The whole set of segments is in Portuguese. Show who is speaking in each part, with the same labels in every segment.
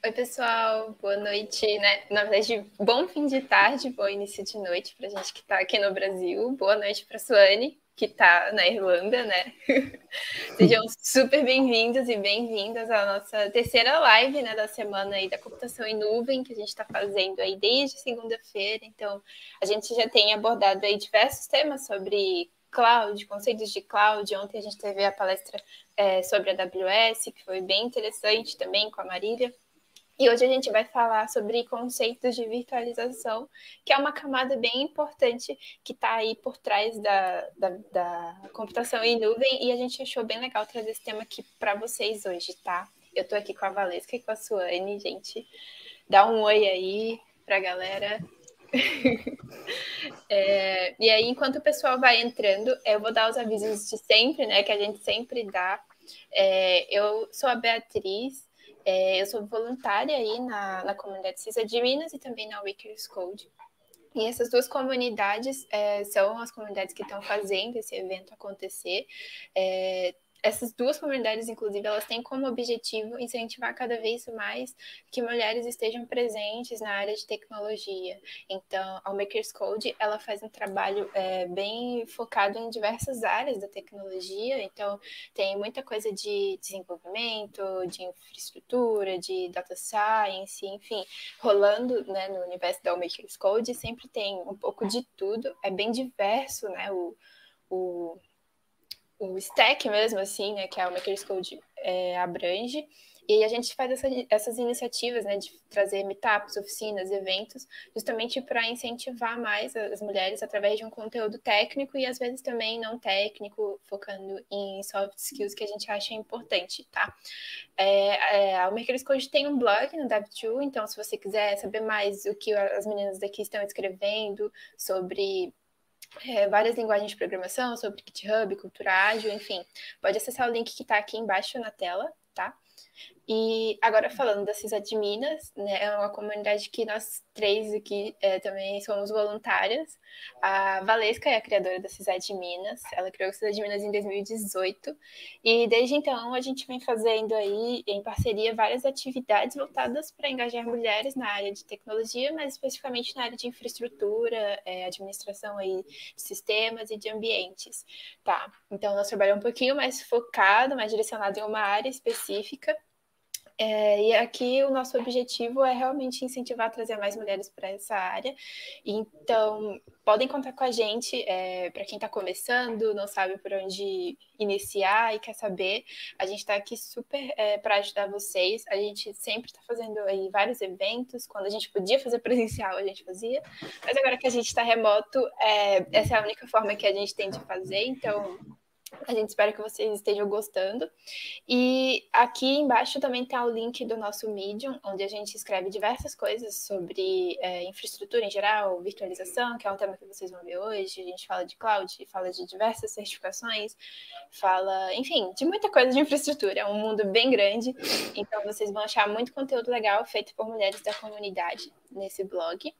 Speaker 1: Oi, pessoal, boa noite, né? Na verdade, bom fim de tarde, bom início de noite para a gente que está aqui no Brasil. Boa noite para a Suane, que está na Irlanda, né? Sejam super bem-vindos e bem-vindas à nossa terceira live, né, da semana aí da computação em nuvem, que a gente está fazendo aí desde segunda-feira. Então, a gente já tem abordado aí diversos temas sobre cloud, conceitos de cloud. Ontem a gente teve a palestra sobre a AWS, que foi bem interessante também com a Marília. E hoje a gente vai falar sobre conceitos de virtualização, que é uma camada bem importante que está aí por trás da computação em nuvem, e a gente achou bem legal trazer esse tema aqui para vocês hoje, tá? Eu estou aqui com a Valesca e com a Suane, gente. Dá um oi aí para a galera. E aí, enquanto o pessoal vai entrando, eu vou dar os avisos de sempre, né, que a gente sempre dá. Eu sou a Beatriz, eu sou voluntária aí na comunidade Sysadminas e também na Wakers Code. E essas duas comunidades são as comunidades que estão fazendo esse evento acontecer. Essas duas comunidades, inclusive, elas têm como objetivo incentivar cada vez mais que mulheres estejam presentes na área de tecnologia. Então, a Makers Code, ela faz um trabalho bem focado em diversas áreas da tecnologia. Então, tem muita coisa de desenvolvimento, de infraestrutura, de data science, enfim, rolando, né, no universo da Makers Code. Sempre tem um pouco de tudo. É bem diverso, né, o stack mesmo, assim, né, que a Makers Code abrange. E a gente faz essas iniciativas, né, de trazer meetups, oficinas, eventos, justamente para incentivar mais as mulheres através de um conteúdo técnico e às vezes também não técnico, focando em soft skills que a gente acha importante, tá? A Makers Code tem um blog no Dev2, então se você quiser saber mais o que as meninas daqui estão escrevendo sobre várias linguagens de programação, sobre GitHub, cultura ágil, enfim. Pode acessar o link que está aqui embaixo na tela, tá? E agora falando da Sysadminas, né, é uma comunidade que nós três aqui também somos voluntárias. A Valesca é a criadora da Sysadminas, ela criou a Sysadminas em 2018 e desde então a gente vem fazendo aí em parceria várias atividades voltadas para engajar mulheres na área de tecnologia, mas especificamente na área de infraestrutura, administração aí de sistemas e de ambientes, tá? Então nós trabalhamos um pouquinho mais focado, mais direcionado em uma área específica. E aqui o nosso objetivo é realmente incentivar, trazer mais mulheres para essa área. Então, podem contar com a gente, para quem está começando, não sabe por onde iniciar e quer saber, a gente está aqui super para ajudar vocês. A gente sempre está fazendo aí vários eventos, quando a gente podia fazer presencial, a gente fazia, mas agora que a gente está remoto, essa é a única forma que a gente tem de fazer, então a gente espera que vocês estejam gostando. E aqui embaixo também está o link do nosso Medium, onde a gente escreve diversas coisas sobre infraestrutura em geral, virtualização, que é um tema que vocês vão ver hoje. A gente fala de cloud, fala de diversas certificações, fala, enfim, de muita coisa de infraestrutura. É um mundo bem grande, então vocês vão achar muito conteúdo legal feito por mulheres da comunidade nesse blog.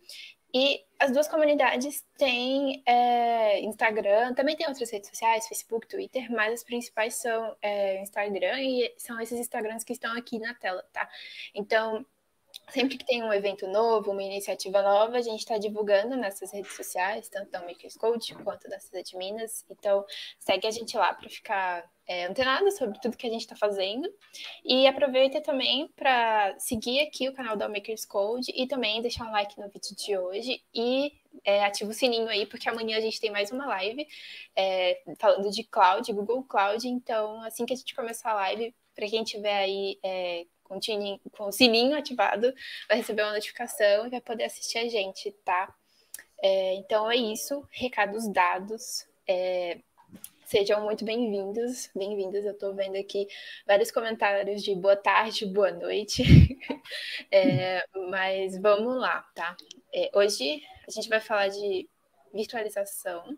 Speaker 1: E as duas comunidades têm Instagram, também tem outras redes sociais, Facebook, Twitter, mas as principais são Instagram e são esses Instagrams que estão aqui na tela, tá? Então, sempre que tem um evento novo, uma iniciativa nova, a gente está divulgando nessas redes sociais, tanto da Makers Code quanto das Sysadminas. Então, segue a gente lá para ficar antenado sobre tudo que a gente está fazendo. E aproveita também para seguir aqui o canal da Makers Code e também deixar um like no vídeo de hoje e ativa o sininho aí, porque amanhã a gente tem mais uma live falando de cloud, Google Cloud. Então, assim que a gente começar a live, para quem tiver aí com o sininho ativado, vai receber uma notificação e vai poder assistir a gente, tá? Então é isso, recados dados. Sejam muito bem-vindos, bem-vindas. Eu estou vendo aqui vários comentários de boa tarde, boa noite. Mas vamos lá, tá? Hoje a gente vai falar de virtualização,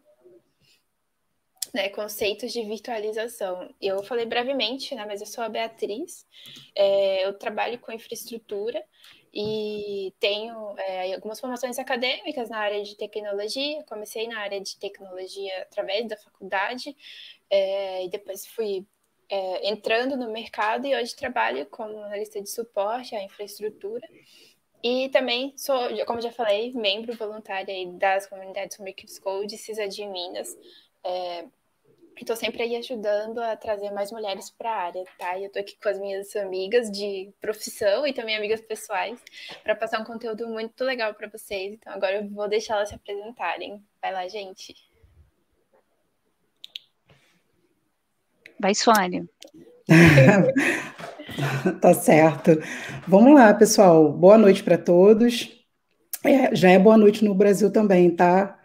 Speaker 1: né, conceitos de virtualização. Eu falei brevemente, né, mas eu sou a Beatriz, eu trabalho com infraestrutura e tenho algumas formações acadêmicas na área de tecnologia. Comecei na área de tecnologia através da faculdade e depois fui entrando no mercado e hoje trabalho como analista de suporte à infraestrutura. E também sou, como já falei, membro voluntária aí das comunidades Makers Code, CISA de Minas. Estou sempre aí ajudando a trazer mais mulheres para a área, tá? E eu estou aqui com as minhas amigas de profissão e também amigas pessoais para passar um conteúdo muito legal para vocês. Então agora eu vou deixar elas se apresentarem. Vai lá, gente.
Speaker 2: Vai, Suane.
Speaker 3: Tá certo. Vamos lá, pessoal. Boa noite para todos. Já é boa noite no Brasil também, tá,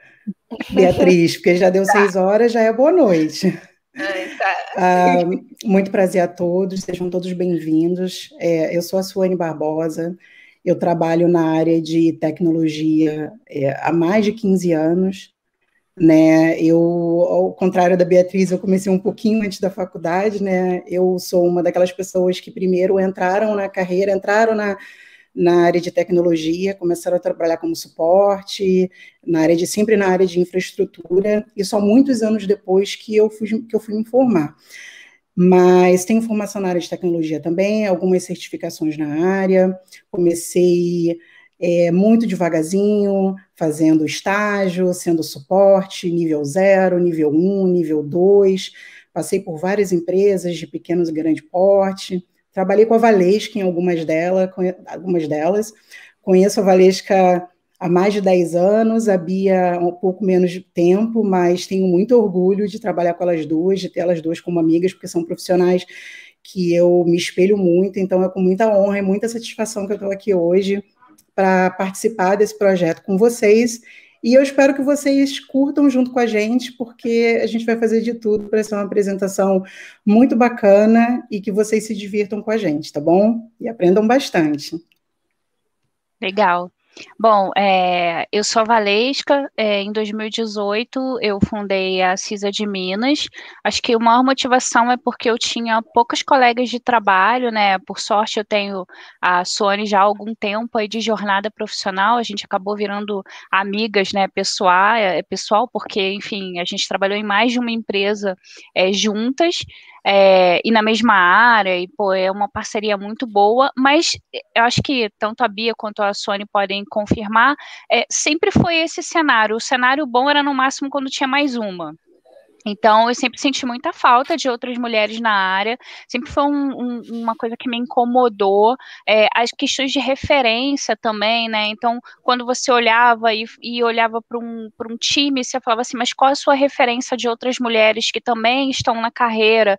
Speaker 3: Beatriz? Porque já deu 6 horas, já é boa noite.
Speaker 1: Tá.
Speaker 3: Muito prazer a todos, sejam todos bem-vindos. Eu sou a Suane Barbosa, eu trabalho na área de tecnologia há mais de 15 anos. Né, ao contrário da Beatriz, eu comecei um pouquinho antes da faculdade, né, eu sou uma daquelas pessoas que primeiro entraram na carreira, entraram na área de tecnologia, começaram a trabalhar como suporte, sempre na área de infraestrutura, e só muitos anos depois que eu fui me formar. Mas tenho formação na área de tecnologia também, algumas certificações na área, comecei muito devagarzinho, fazendo estágio, sendo suporte, nível 0, nível 1, nível 2, passei por várias empresas de pequeno e grande porte, trabalhei com a Valesca em algumas delas, conheço a Valesca há mais de 10 anos, a Bia há um pouco menos de tempo, mas tenho muito orgulho de trabalhar com elas duas, de ter elas duas como amigas, porque são profissionais que eu me espelho muito, então é com muita honra e muita satisfação que eu estou aqui hoje para participar desse projeto com vocês, e eu espero que vocês curtam junto com a gente, porque a gente vai fazer de tudo para ser uma apresentação muito bacana e que vocês se divirtam com a gente, tá bom? E aprendam bastante.
Speaker 2: Legal. Bom, eu sou a Valesca, em 2018 eu fundei a CISA de Minas. Acho que a maior motivação é porque eu tinha poucos colegas de trabalho, né? Por sorte eu tenho a Sony já há algum tempo aí de jornada profissional, a gente acabou virando amigas, né, pessoal, porque, enfim, a gente trabalhou em mais de uma empresa juntas, e na mesma área, e pô, é uma parceria muito boa, mas eu acho que tanto a Bia quanto a Sony podem confirmar, sempre foi esse cenário. O cenário bom era no máximo quando tinha mais uma. Então, eu sempre senti muita falta de outras mulheres na área, sempre foi uma coisa que me incomodou, as questões de referência também, né, então, quando você olhava e olhava para um time, você falava assim, mas qual a sua referência de outras mulheres que também estão na carreira?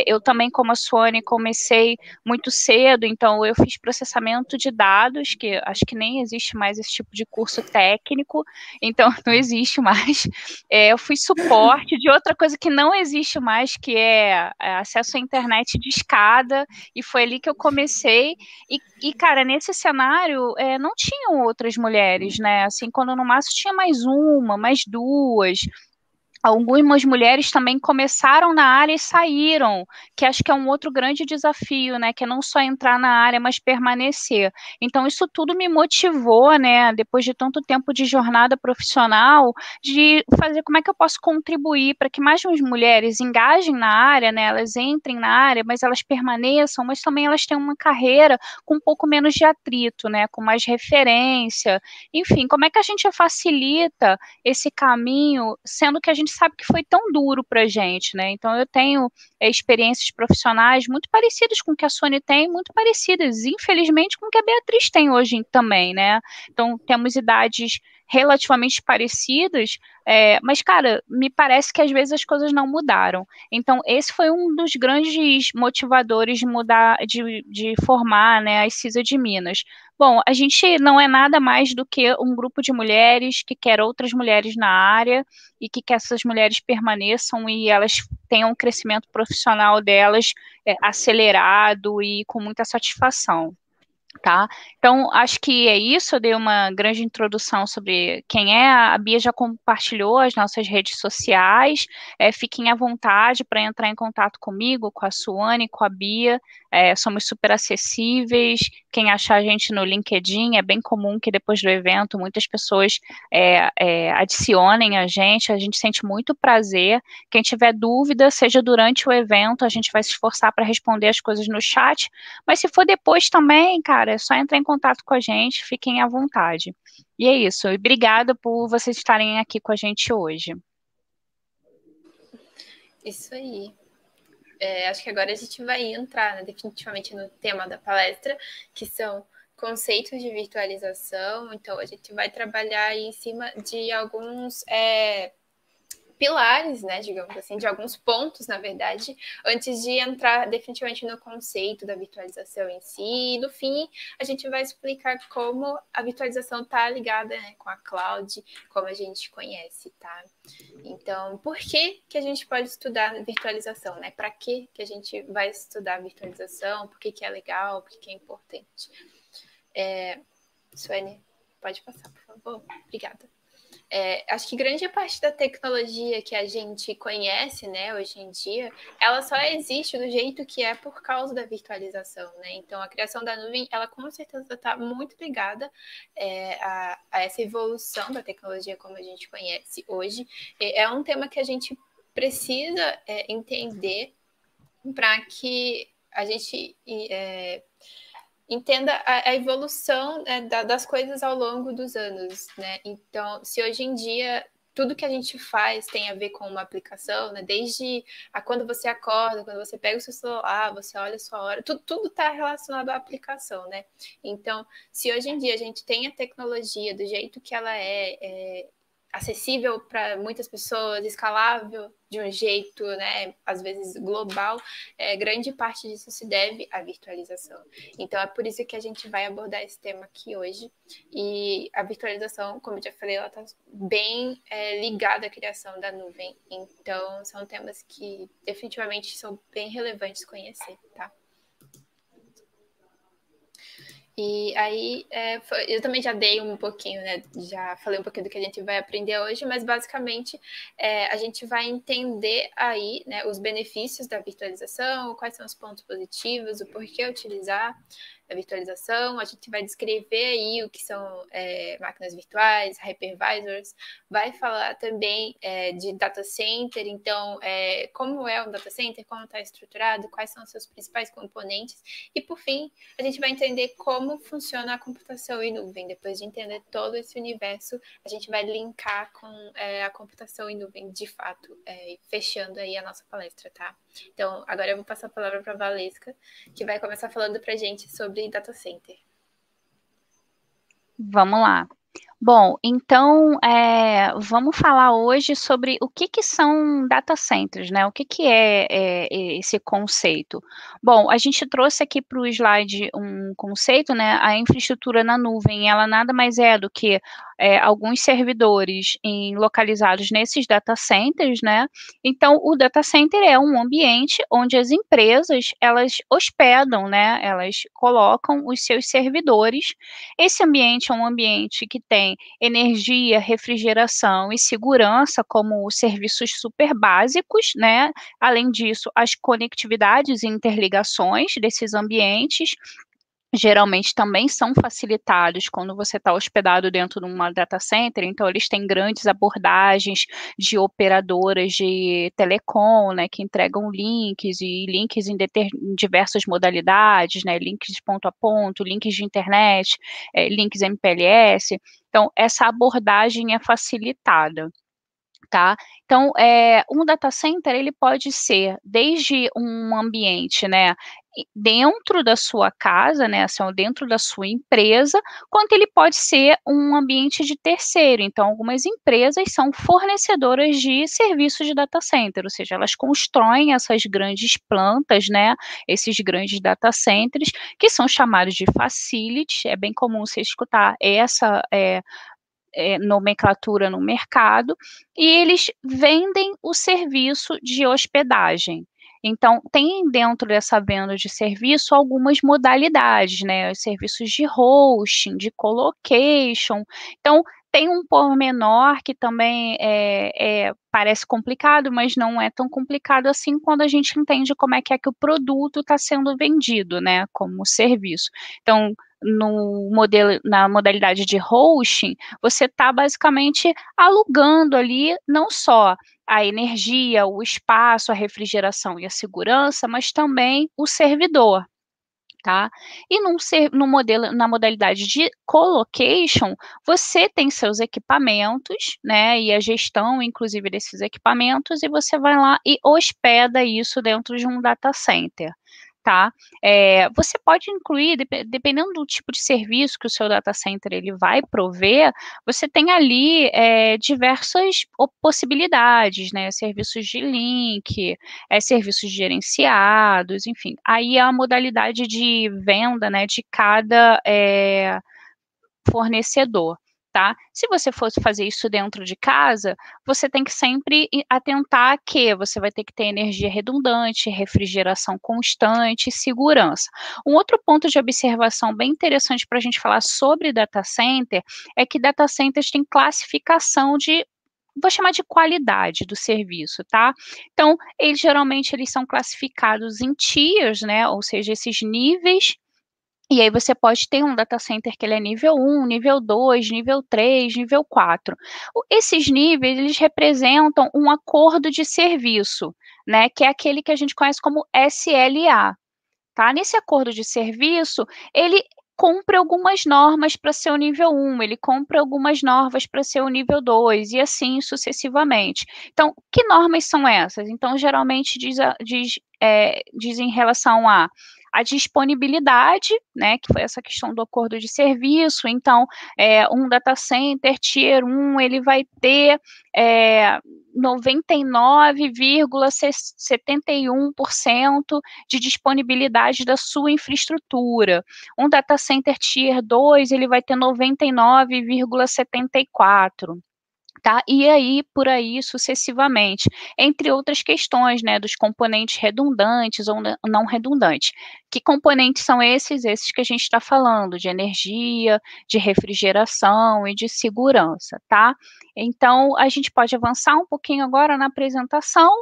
Speaker 2: Eu também, como a Suane, comecei muito cedo, então eu fiz processamento de dados, que acho que nem existe mais esse tipo de curso técnico, então não existe mais, eu fui suporte de outra coisa que não existe mais, que é acesso à internet de escada, e foi ali que eu comecei, cara, nesse cenário, não tinham outras mulheres, né, assim, quando no máximo tinha mais uma, mais duas. Algumas mulheres também começaram na área e saíram, que acho que é um outro grande desafio, né, que é não só entrar na área, mas permanecer. Então, isso tudo me motivou, né, depois de tanto tempo de jornada profissional, de fazer como é que eu posso contribuir para que mais mulheres engajem na área, né, elas entrem na área, mas elas permaneçam, mas também elas tenham uma carreira com um pouco menos de atrito, né, com mais referência. Enfim, como é que a gente facilita esse caminho, sendo que a gente sabe que foi tão duro para a gente, né? Então, eu tenho experiências profissionais muito parecidas com o que a Sony tem, muito parecidas, infelizmente, com o que a Beatriz tem hoje também, né? Então, temos idades relativamente parecidas, mas, cara, me parece que às vezes as coisas não mudaram. Então, esse foi um dos grandes motivadores de mudar, de formar, né, a CISA de Minas. Bom, a gente não é nada mais do que um grupo de mulheres que quer outras mulheres na área e que essas mulheres permaneçam e elas tenham um crescimento profissional delas acelerado e com muita satisfação. Tá? Então, acho que é isso. Eu dei uma grande introdução sobre quem é. A Bia já compartilhou as nossas redes sociais. Fiquem à vontade para entrar em contato comigo, com a Suane, com a Bia. Somos super acessíveis. Quem achar a gente no LinkedIn, é bem comum que depois do evento muitas pessoas adicionem a gente sente muito prazer. Quem tiver dúvida, seja durante o evento, a gente vai se esforçar para responder as coisas no chat, mas se for depois também, cara, é só entrar em contato com a gente, fiquem à vontade. E é isso, e obrigada por vocês estarem aqui com a gente hoje.
Speaker 1: Isso aí. Acho que agora a gente vai entrar, né, definitivamente no tema da palestra, que são conceitos de virtualização. Então, a gente vai trabalhar aí em cima de alguns pilares, né, digamos assim, de alguns pontos, na verdade, antes de entrar definitivamente no conceito da virtualização em si. E, no fim, a gente vai explicar como a virtualização está ligada, né, com a cloud, como a gente conhece, tá? Então, por que a gente pode estudar virtualização, né? Para que a gente vai estudar virtualização? Por que é legal? Por que é importante? Suane, pode passar, por favor. Obrigada. Acho que grande parte da tecnologia que a gente conhece, né, hoje em dia, ela só existe do jeito que é por causa da virtualização, né? Então, a criação da nuvem, ela com certeza está muito ligada a essa evolução da tecnologia como a gente conhece hoje. É um tema que a gente precisa entender para que a gente entenda a evolução das coisas ao longo dos anos, né? Então, se hoje em dia tudo que a gente faz tem a ver com uma aplicação, né? Desde quando você acorda, quando você pega o seu celular, você olha a sua hora, tudo está relacionado à aplicação, né? Então, se hoje em dia a gente tem a tecnologia do jeito que ela é acessível para muitas pessoas, escalável de um jeito, né, às vezes global, grande parte disso se deve à virtualização. Então, é por isso que a gente vai abordar esse tema aqui hoje. E a virtualização, como eu já falei, ela está bem ligada à criação da nuvem. Então, são temas que definitivamente são bem relevantes conhecer, tá? E aí, eu também já dei um pouquinho, né? Já falei um pouquinho do que a gente vai aprender hoje, mas basicamente a gente vai entender aí, né, os benefícios da virtualização, quais são os pontos positivos, o porquê utilizar a virtualização. A gente vai descrever aí o que são máquinas virtuais, hypervisors, vai falar também de data center, então como é um data center, como está estruturado, quais são os seus principais componentes, e por fim, a gente vai entender como funciona a computação em nuvem. Depois de entender todo esse universo, a gente vai linkar com a computação em nuvem, de fato, fechando aí a nossa palestra, tá? Então, agora eu vou passar a palavra para a Valesca, que vai começar falando para a gente sobre data center.
Speaker 2: Vamos lá. Bom, então, vamos falar hoje sobre o que são data centers, né? O que é esse conceito? Bom, a gente trouxe aqui para o slide um conceito, né? A infraestrutura na nuvem, ela nada mais é do que alguns servidores localizados nesses data centers, né? Então, o data center é um ambiente onde as empresas, elas hospedam, né? Elas colocam os seus servidores. Esse ambiente é um ambiente que tem energia, refrigeração e segurança como serviços super básicos, né? Além disso, as conectividades e interligações desses ambientes geralmente também são facilitados quando você está hospedado dentro de uma data center, então eles têm grandes abordagens de operadoras de telecom, né, que entregam links em diversas modalidades, né, links de ponto a ponto, links de internet, links MPLS, então essa abordagem é facilitada. Tá? Então, um data center, ele pode ser desde um ambiente, né, dentro da sua casa, né, assim, dentro da sua empresa, quanto ele pode ser um ambiente de terceiro. Então, algumas empresas são fornecedoras de serviços de data center, ou seja, elas constroem essas grandes plantas, né, esses grandes data centers, que são chamados de facilities. É bem comum você escutar essa nomenclatura no mercado, e eles vendem o serviço de hospedagem. Então, tem dentro dessa venda de serviço algumas modalidades, né? Os serviços de hosting, de colocation. Então, tem um pormenor que também parece complicado, mas não é tão complicado assim quando a gente entende como é que o produto está sendo vendido, né? Como serviço. Então, na modalidade de hosting, você está basicamente alugando ali não só a energia, o espaço, a refrigeração e a segurança, mas também o servidor. Tá? E na modalidade de colocation, você tem seus equipamentos, né, e a gestão, inclusive, desses equipamentos, e você vai lá e hospeda isso dentro de um data center. Tá? Você pode incluir, dependendo do tipo de serviço que o seu data center ele vai prover, você tem ali diversas possibilidades, né? Serviços de link, serviços gerenciados, enfim. Aí é a modalidade de venda, né, de cada fornecedor. Tá? Se você fosse fazer isso dentro de casa, você tem que sempre atentar que você vai ter que ter energia redundante, refrigeração constante, segurança. Um outro ponto de observação bem interessante para a gente falar sobre data center é que data centers têm classificação de, vou chamar de qualidade do serviço, tá? Então, geralmente eles são classificados em tiers, né? Ou seja, esses níveis. E aí você pode ter um data center que ele é nível 1, nível 2, nível 3, nível 4. Esses níveis, eles representam um acordo de serviço, né, que é aquele que a gente conhece como SLA, tá? Nesse acordo de serviço, ele cumpre algumas normas para ser o nível 1, ele cumpre algumas normas para ser o nível 2, e assim sucessivamente. Então, que normas são essas? Então, geralmente diz em relação a disponibilidade, né, que foi essa questão do acordo de serviço. Então, um data center Tier 1, ele vai ter 99,71% de disponibilidade da sua infraestrutura. Um data center Tier 2, ele vai ter 99,74%. Tá? E aí, por aí, sucessivamente, entre outras questões, né, dos componentes redundantes ou não redundantes. Que componentes são esses? Esses que a gente está falando, de energia, de refrigeração e de segurança, tá? Então, a gente pode avançar um pouquinho agora na apresentação,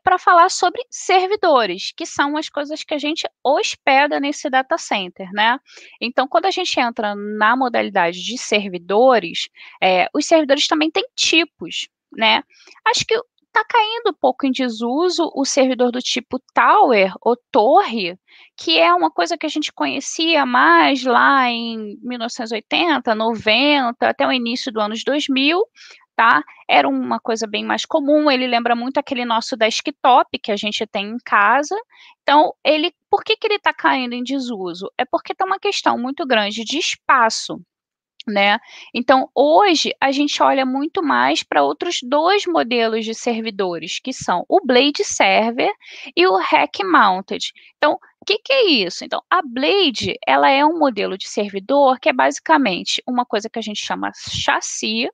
Speaker 2: para falar sobre servidores, que são as coisas que a gente hospeda nesse data center, né? Então, quando a gente entra na modalidade de servidores, os servidores também têm tipos, né? Acho que está caindo um pouco em desuso o servidor do tipo tower ou torre, que é uma coisa que a gente conhecia mais lá em 1980, 90, até o início do anos 2000, tá? Era uma coisa bem mais comum, ele lembra muito aquele nosso desktop que a gente tem em casa. Então, por que ele está caindo em desuso? É porque tem uma questão muito grande de espaço, né? Então, hoje, a gente olha muito mais para outros dois modelos de servidores, que são o Blade Server e o Rack Mounted. Então, o que é isso? Então, a Blade, ela é um modelo de servidor que é basicamente uma coisa que a gente chama chassi,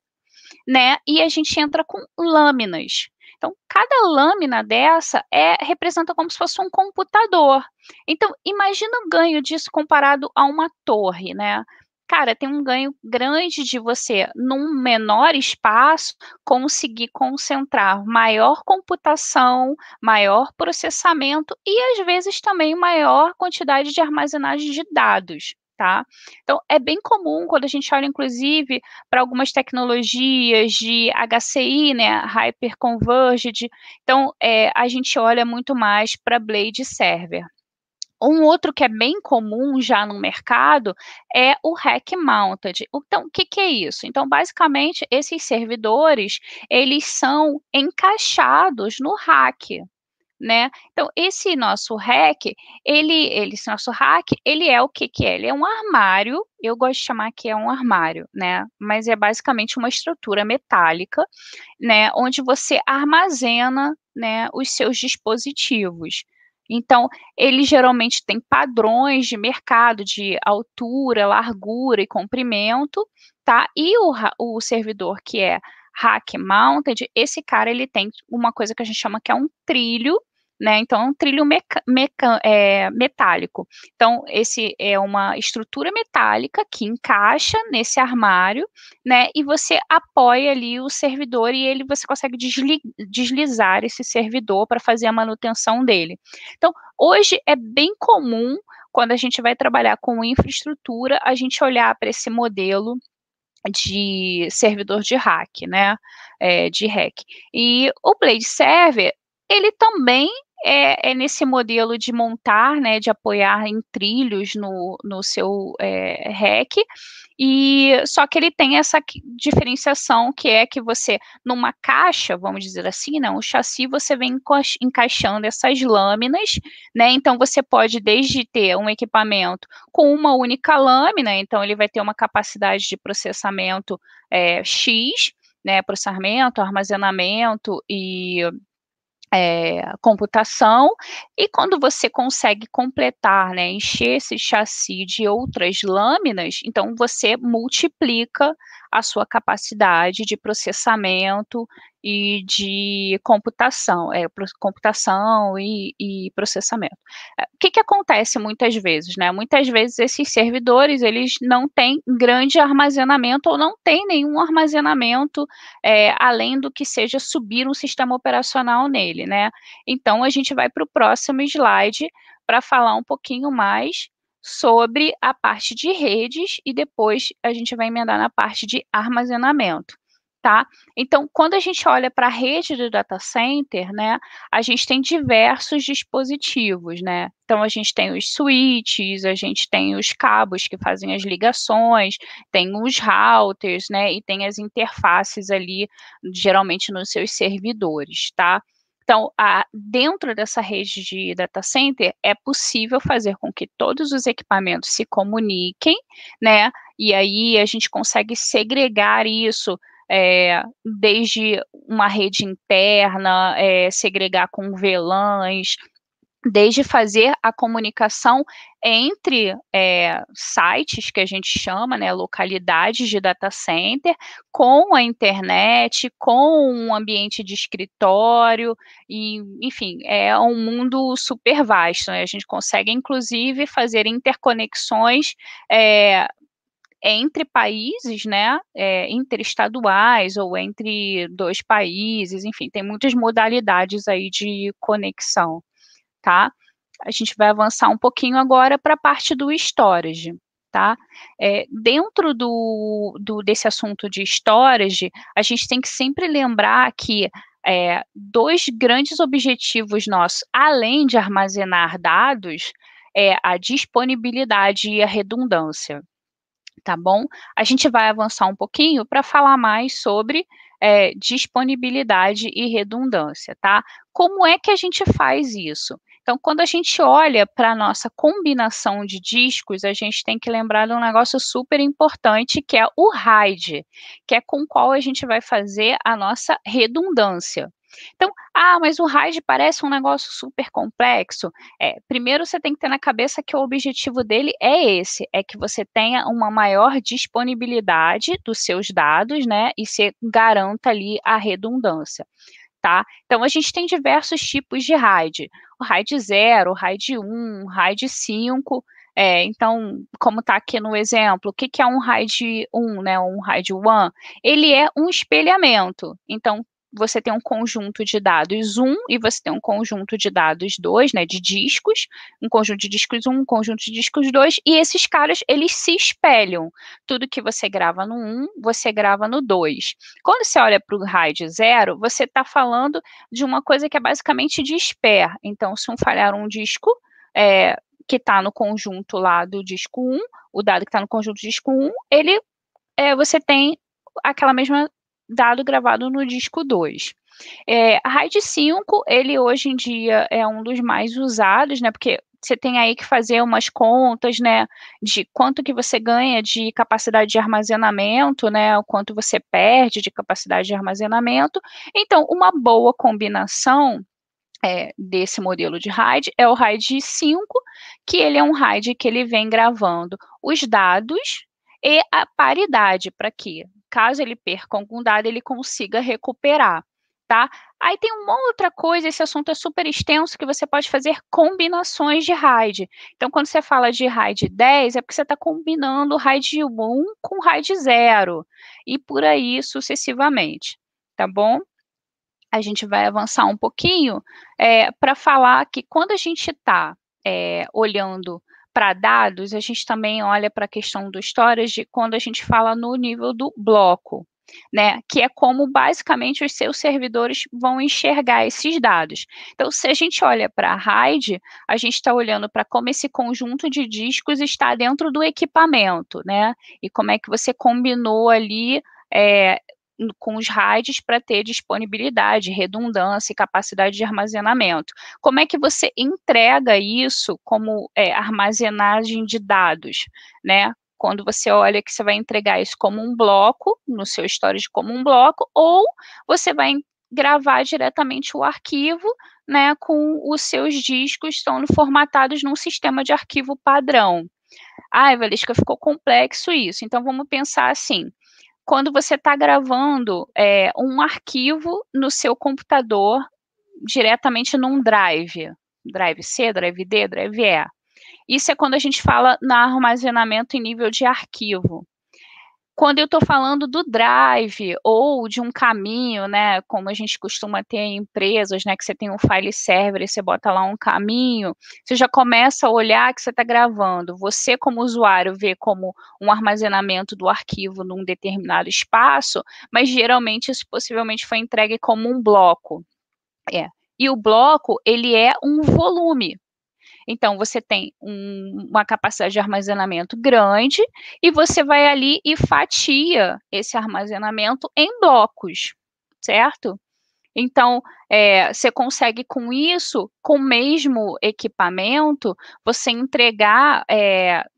Speaker 2: né? E a gente entra com lâminas. Então, cada lâmina dessa representa como se fosse um computador. Então, imagina o ganho disso comparado a uma torre, né? Cara, tem um ganho grande de você, num menor espaço, conseguir concentrar maior computação, maior processamento e, às vezes, também maior quantidade de armazenagem de dados. Tá? Então, é bem comum quando a gente olha, inclusive, para algumas tecnologias de HCI, né, Hyperconverged. Então, a gente olha muito mais para Blade Server. Um outro que é bem comum já no mercado é o Rack Mounted. Então, o que é isso? Então, basicamente, esses servidores, eles são encaixados no rack, né? Então, esse nosso rack, esse nosso rack, ele é o que é? Ele é um armário, eu gosto de chamar que é um armário, né? Mas é basicamente uma estrutura metálica, né? Onde você armazena, né, os seus dispositivos. Então, ele geralmente tem padrões de mercado de altura, largura e comprimento, tá? E o servidor que é rack mounted, esse cara ele tem uma coisa que a gente chama que é um trilho, né? Então, é um trilho metálico. Então, esse é uma estrutura metálica que encaixa nesse armário, né? E você apoia ali o servidor e você consegue deslizar esse servidor para fazer a manutenção dele. Então, hoje é bem comum, quando a gente vai trabalhar com infraestrutura, a gente olhar para esse modelo de servidor de rack, né, de rack. E o Blade Server, ele também é nesse modelo de montar, né, de apoiar em trilhos no seu rack, e só que ele tem essa diferenciação que é que você, numa caixa, vamos dizer assim, né, um chassi, você vem encaixando essas lâminas, né, então você pode desde ter um equipamento com uma única lâmina, então ele vai ter uma capacidade de processamento X, né, processamento, armazenamento e computação, e quando você consegue completar, né, encher esse chassi de outras lâminas, então você multiplica a sua capacidade de processamento e de computação, computação e processamento. O que acontece muitas vezes, né? Muitas vezes esses servidores, eles não têm grande armazenamento ou não têm nenhum armazenamento além do que seja subir um sistema operacional nele, né? Então, a gente vai para o próximo slide para falar um pouquinho mais sobre a parte de redes e depois a gente vai emendar na parte de armazenamento, tá? Então, quando a gente olha para a rede do data center, né, a gente tem diversos dispositivos, né? Então, a gente tem os switches, a gente tem os cabos que fazem as ligações, tem os routers, né, e tem as interfaces ali, geralmente nos seus servidores, tá? Então, dentro dessa rede de data center, é possível fazer com que todos os equipamentos se comuniquem, né? E aí a gente consegue segregar isso desde uma rede interna, segregar com VLANs, desde fazer a comunicação entre sites que a gente chama, né, localidades de data center, com a internet, com um ambiente de escritório, e, enfim, é um mundo super vasto, né? A gente consegue, inclusive, fazer interconexões entre países, né, interestaduais ou entre dois países, enfim, tem muitas modalidades aí de conexão, tá? A gente vai avançar um pouquinho agora para a parte do storage, tá? Dentro desse assunto de storage, a gente tem que sempre lembrar que dois grandes objetivos nossos, além de armazenar dados, é a disponibilidade e a redundância, tá bom? A gente vai avançar um pouquinho para falar mais sobre disponibilidade e redundância, tá? Como é que a gente faz isso? Então, quando a gente olha para a nossa combinação de discos, a gente tem que lembrar de um negócio super importante, que é o RAID, que é com qual a gente vai fazer a nossa redundância. Então, mas o RAID parece um negócio super complexo. Primeiro, você tem que ter na cabeça que o objetivo dele é esse, é que você tenha uma maior disponibilidade dos seus dados, né, e você garanta ali a redundância, tá? Então, a gente tem diversos tipos de RAID. O RAID 0, o RAID 1, o RAID 5, então, como está aqui no exemplo, o que é um RAID 1, né, um RAID 1? Ele é um espelhamento, então, você tem um conjunto de dados 1 e você tem um conjunto de dados 2, né, de discos, um conjunto de discos 1, um conjunto de discos 2, e esses caras, eles se espelham. Tudo que você grava no 1, você grava no 2. Quando você olha para o RAID 0, você está falando de uma coisa que é basicamente de spare. Então, se falhar um disco, que está no conjunto lá do disco 1, o dado que está no conjunto do disco 1, você tem aquela mesma dado gravado no disco 2. A RAID 5, ele hoje em dia é um dos mais usados, né, porque você tem aí que fazer umas contas, né, de quanto que você ganha de capacidade de armazenamento, né, o quanto você perde de capacidade de armazenamento. Então, uma boa combinação desse modelo de RAID é o RAID 5, que ele é um RAID que ele vem gravando os dados e a paridade, para que, caso ele perca algum dado, ele consiga recuperar, tá? Aí tem uma outra coisa, esse assunto é super extenso, que você pode fazer combinações de RAID. Então, quando você fala de RAID 10, é porque você está combinando o RAID 1 com o RAID 0, e por aí sucessivamente, tá bom? A gente vai avançar um pouquinho para falar que quando a gente está olhando para dados, a gente também olha para a questão do storage quando a gente fala no nível do bloco, né? Que é como basicamente os seus servidores vão enxergar esses dados. Então, se a gente olha para a RAID, a gente está olhando para como esse conjunto de discos está dentro do equipamento, né? E como é que você combinou ali com os RAIDs para ter disponibilidade, redundância e capacidade de armazenamento. Como é que você entrega isso como armazenagem de dados, né? Quando você olha que você vai entregar isso como um bloco, no seu storage como um bloco, ou você vai gravar diretamente o arquivo, né, com os seus discos estão formatados num sistema de arquivo padrão. Ah, Valesca, ficou complexo isso. Então, vamos pensar assim, quando você está gravando um arquivo no seu computador diretamente num drive C, drive D, drive E. Isso é quando a gente fala no armazenamento em nível de arquivo. Quando eu estou falando do drive ou de um caminho, né, como a gente costuma ter em empresas, né, que você tem um file server e você bota lá um caminho, você já começa a olhar que você está gravando. Você, como usuário, vê como um armazenamento do arquivo num determinado espaço, mas geralmente isso possivelmente foi entregue como um bloco. E o bloco, ele é um volume. Então, você tem uma capacidade de armazenamento grande e você vai ali e fatia esse armazenamento em blocos, certo? Então, você consegue com isso, com o mesmo equipamento, você entregar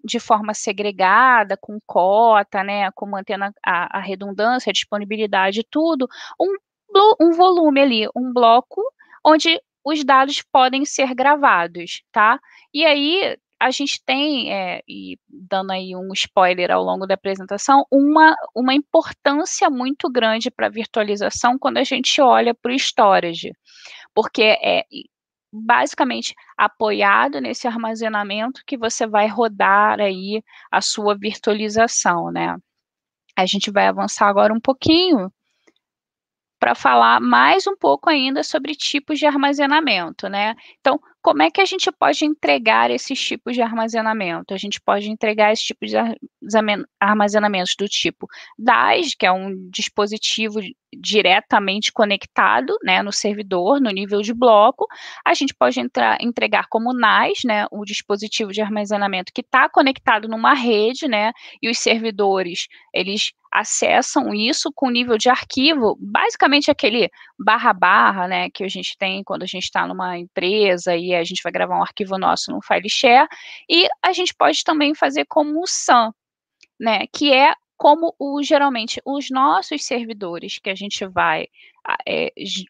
Speaker 2: de forma segregada, com cota, né, com mantendo a redundância, a disponibilidade, tudo, um volume ali, um bloco, onde os dados podem ser gravados, tá? E aí, a gente tem, e dando aí um spoiler ao longo da apresentação, uma importância muito grande para a virtualização quando a gente olha para o storage, porque é basicamente apoiado nesse armazenamento que você vai rodar aí a sua virtualização, né? A gente vai avançar agora um pouquinho para falar mais um pouco ainda sobre tipos de armazenamento, né? Então, como é que a gente pode entregar esses tipos de armazenamento? A gente pode entregar esses tipos de armazenamentos do tipo DAS, que é um dispositivo diretamente conectado, né, no servidor, no nível de bloco. A gente pode entregar como NAS, né, o dispositivo de armazenamento que está conectado numa rede, né, e os servidores, eles acessam isso com nível de arquivo, basicamente aquele //, né, que a gente tem quando a gente está numa empresa e a gente vai gravar um arquivo nosso num file share, e a gente pode também fazer como o SAN, né, que é como geralmente os nossos servidores que a gente vai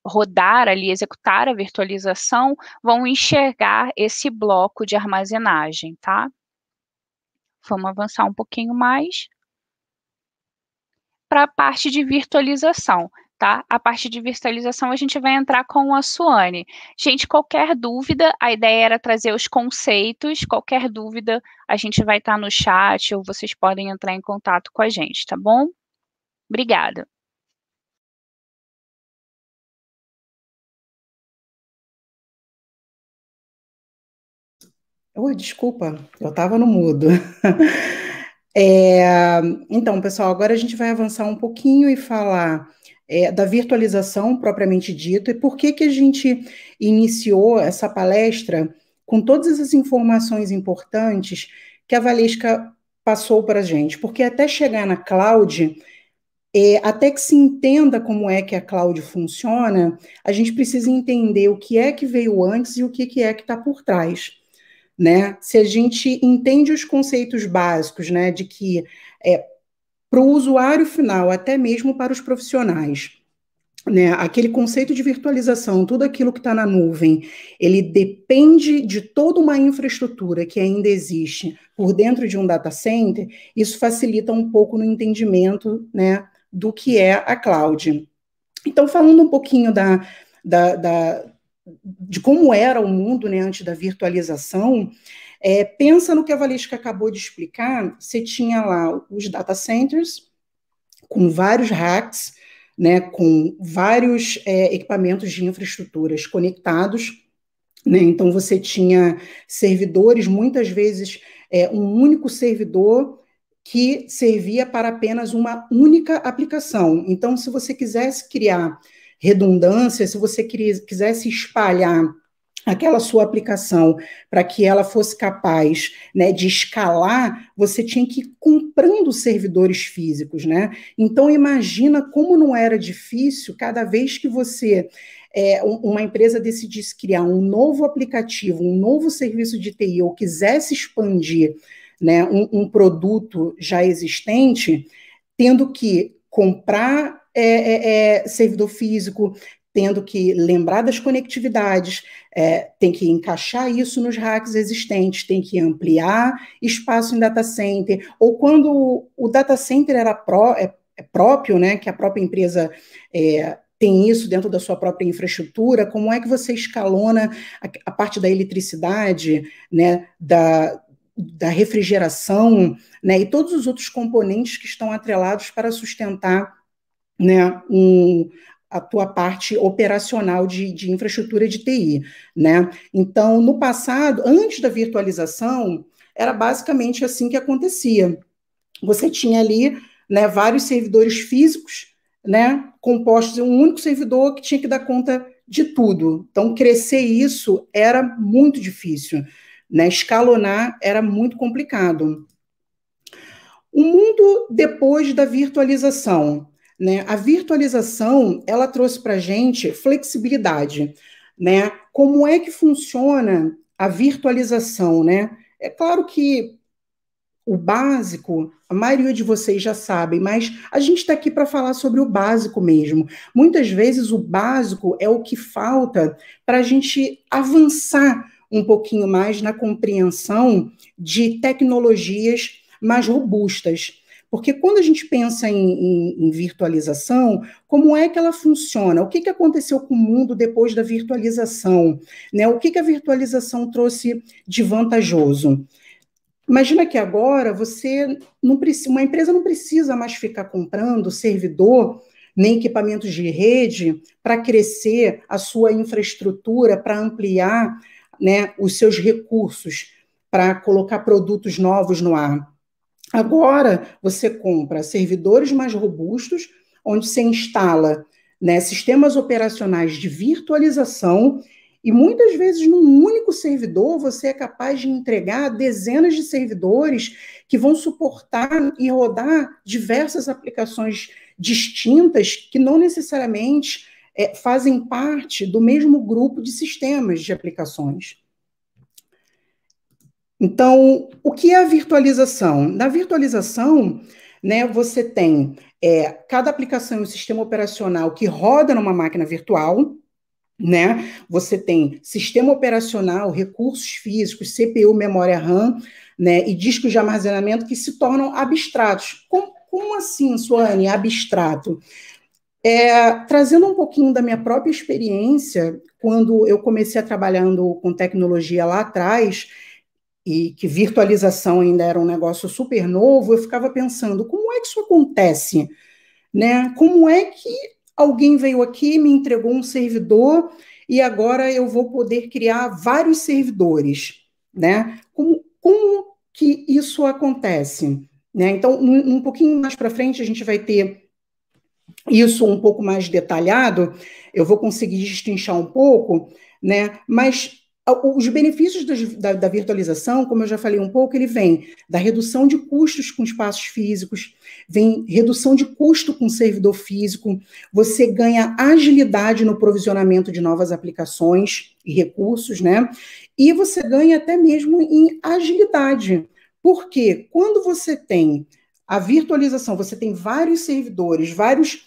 Speaker 2: rodar ali, executar a virtualização, vão enxergar esse bloco de armazenagem, tá? Vamos avançar um pouquinho mais para a parte de virtualização, tá? A parte de virtualização a gente vai entrar com a Suane. Gente, qualquer dúvida, a ideia era trazer os conceitos, qualquer dúvida a gente vai estar no chat ou vocês podem entrar em contato com a gente, tá bom? Obrigada.
Speaker 3: Oi, desculpa, eu estava no mudo. Então, pessoal, agora a gente vai avançar um pouquinho e falar da virtualização propriamente dito e por que que a gente iniciou essa palestra com todas essas informações importantes que a Valesca passou para a gente. Porque até chegar na cloud, até que se entenda como é que a cloud funciona, a gente precisa entender o que é que veio antes e o que é que está por trás. Né? Se a gente entende os conceitos básicos, né, de que para o usuário final, até mesmo para os profissionais, né, aquele conceito de virtualização, tudo aquilo que está na nuvem, ele depende de toda uma infraestrutura que ainda existe por dentro de um data center, isso facilita um pouco no entendimento, né, do que é a cloud. Então, falando um pouquinho de como era o mundo, né, antes da virtualização, pensa no que a Valesca acabou de explicar. Você tinha lá os data centers, com vários racks, né, com vários equipamentos de infraestruturas conectados, né? Então, você tinha servidores, muitas vezes, um único servidor que servia para apenas uma única aplicação. Então, se você quisesse criar redundância, se você quisesse espalhar aquela sua aplicação para que ela fosse capaz, né, de escalar, você tinha que ir comprando servidores físicos, né? Então, imagina como não era difícil cada vez que você, uma empresa decidisse criar um novo aplicativo, um novo serviço de TI, ou quisesse expandir, né, um produto já existente, tendo que comprar servidor físico, tendo que lembrar das conectividades, tem que encaixar isso nos racks existentes, tem que ampliar espaço em data center, ou quando o data center era próprio, né, que a própria empresa tem isso dentro da sua própria infraestrutura, como é que você escalona a parte da eletricidade, né, da refrigeração, né, e todos os outros componentes que estão atrelados para sustentar, né, a tua parte operacional de infraestrutura de TI, né? Então, no passado, antes da virtualização, era basicamente assim que acontecia. Você tinha ali, né, vários servidores físicos, né, compostos em um único servidor que tinha que dar conta de tudo. Então, crescer isso era muito difícil, né? Escalonar era muito complicado. O mundo depois da virtualização, né? A virtualização, ela trouxe para a gente flexibilidade, né? Como é que funciona a virtualização, né? É claro que o básico, a maioria de vocês já sabem, mas a gente está aqui para falar sobre o básico mesmo. Muitas vezes o básico é o que falta para a gente avançar um pouquinho mais na compreensão de tecnologias mais robustas. Porque quando a gente pensa em virtualização, como é que ela funciona? O que aconteceu com o mundo depois da virtualização, né? O que a virtualização trouxe de vantajoso? Imagina que agora você não precisa, uma empresa não precisa mais ficar comprando servidor nem equipamentos de rede para crescer a sua infraestrutura, para ampliar, né, os seus recursos, para colocar produtos novos no ar. Agora, você compra servidores mais robustos, onde você instala, né, sistemas operacionais de virtualização, e muitas vezes, num único servidor, você é capaz de entregar dezenas de servidores que vão suportar e rodar diversas aplicações distintas que não necessariamente fazem parte do mesmo grupo de sistemas de aplicações. Então, o que é a virtualização? Na virtualização, né, você tem cada aplicação e um sistema operacional que roda numa máquina virtual, né? Você tem sistema operacional, recursos físicos, CPU, memória RAM, né, e discos de armazenamento que se tornam abstratos. Como assim, Suane, abstrato? Trazendo um pouquinho da minha própria experiência, quando eu comecei trabalhando com tecnologia lá atrás, e que virtualização ainda era um negócio super novo, eu ficava pensando, como é que isso acontece? Né? Como é que alguém veio aqui, me entregou um servidor e agora eu vou poder criar vários servidores, né? Como que isso acontece? Né? Então, um pouquinho mais para frente, a gente vai ter isso um pouco mais detalhado, eu vou conseguir destrinchar um pouco, né? Mas os benefícios da virtualização, como eu já falei um pouco, ele vem da redução de custos com espaços físicos, vem redução de custo com servidor físico, você ganha agilidade no provisionamento de novas aplicações e recursos, né? E você ganha até mesmo em agilidade, porque quando você tem a virtualização, você tem vários servidores, vários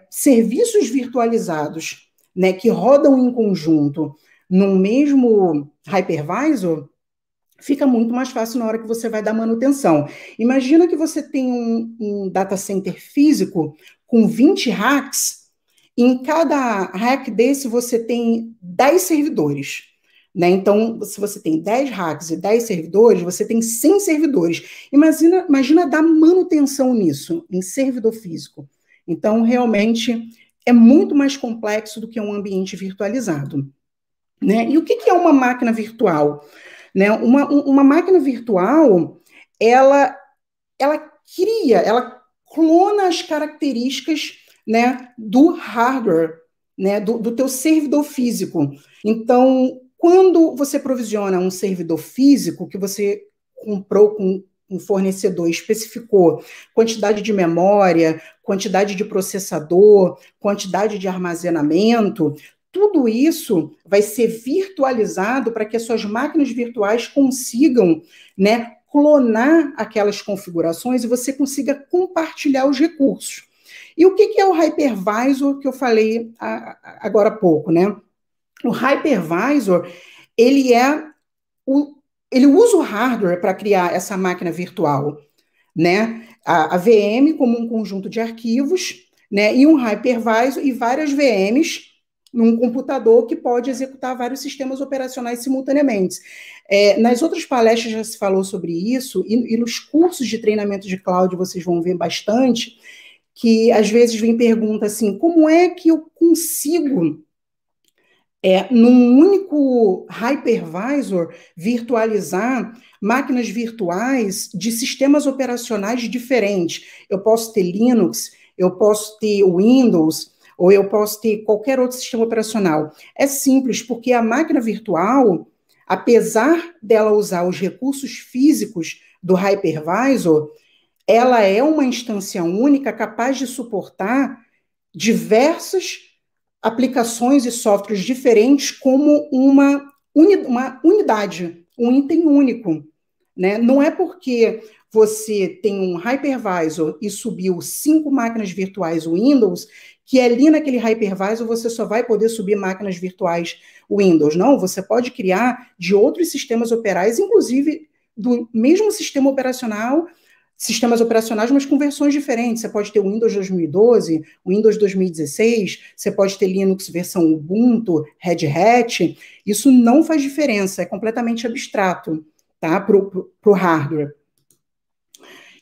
Speaker 3: serviços virtualizados, né, que rodam em conjunto, no mesmo hypervisor, fica muito mais fácil na hora que você vai dar manutenção. Imagina que você tem um data center físico com 20 racks Em cada rack desse, você tem 10 servidores. Né? Então, se você tem 10 racks e 10 servidores, você tem 100 servidores. Imagina dar manutenção nisso, em servidor físico. Então, realmente, é muito mais complexo do que um ambiente virtualizado. Né? E o que é uma máquina virtual? Né? Uma máquina virtual, ela clona as características, né, do hardware, né, do teu servidor físico. Então, quando você provisiona um servidor físico que você comprou com um fornecedor, especificou quantidade de memória, quantidade de processador, quantidade de armazenamento, tudo isso vai ser virtualizado para que as suas máquinas virtuais consigam, né, clonar aquelas configurações e você consiga compartilhar os recursos. E o que é o hypervisor que eu falei agora há pouco, né? O hypervisor, ele usa o hardware para criar essa máquina virtual, né? A VM como um conjunto de arquivos, né? E um hypervisor e várias VMs num computador que pode executar vários sistemas operacionais simultaneamente. Nas outras palestras já se falou sobre isso, e nos cursos de treinamento de cloud vocês vão ver bastante, que às vezes vem pergunta assim, como é que eu consigo, num único hypervisor, virtualizar máquinas virtuais de sistemas operacionais diferentes? Eu posso ter Linux, eu posso ter Windows, ou eu posso ter qualquer outro sistema operacional. É simples, porque a máquina virtual, apesar dela usar os recursos físicos do hypervisor, ela é uma instância única capaz de suportar diversas aplicações e softwares diferentes como uma unidade, um item único. Né? Não é porque você tem um hypervisor e subiu 5 máquinas virtuais Windows que ali naquele hypervisor você só vai poder subir máquinas virtuais Windows. Não, você pode criar de outros sistemas operacionais, inclusive do mesmo sistema operacional, sistemas operacionais, mas com versões diferentes. Você pode ter o Windows 2012, o Windows 2016, você pode ter Linux versão Ubuntu, Red Hat. Isso não faz diferença, é completamente abstrato, tá? Para o hardware.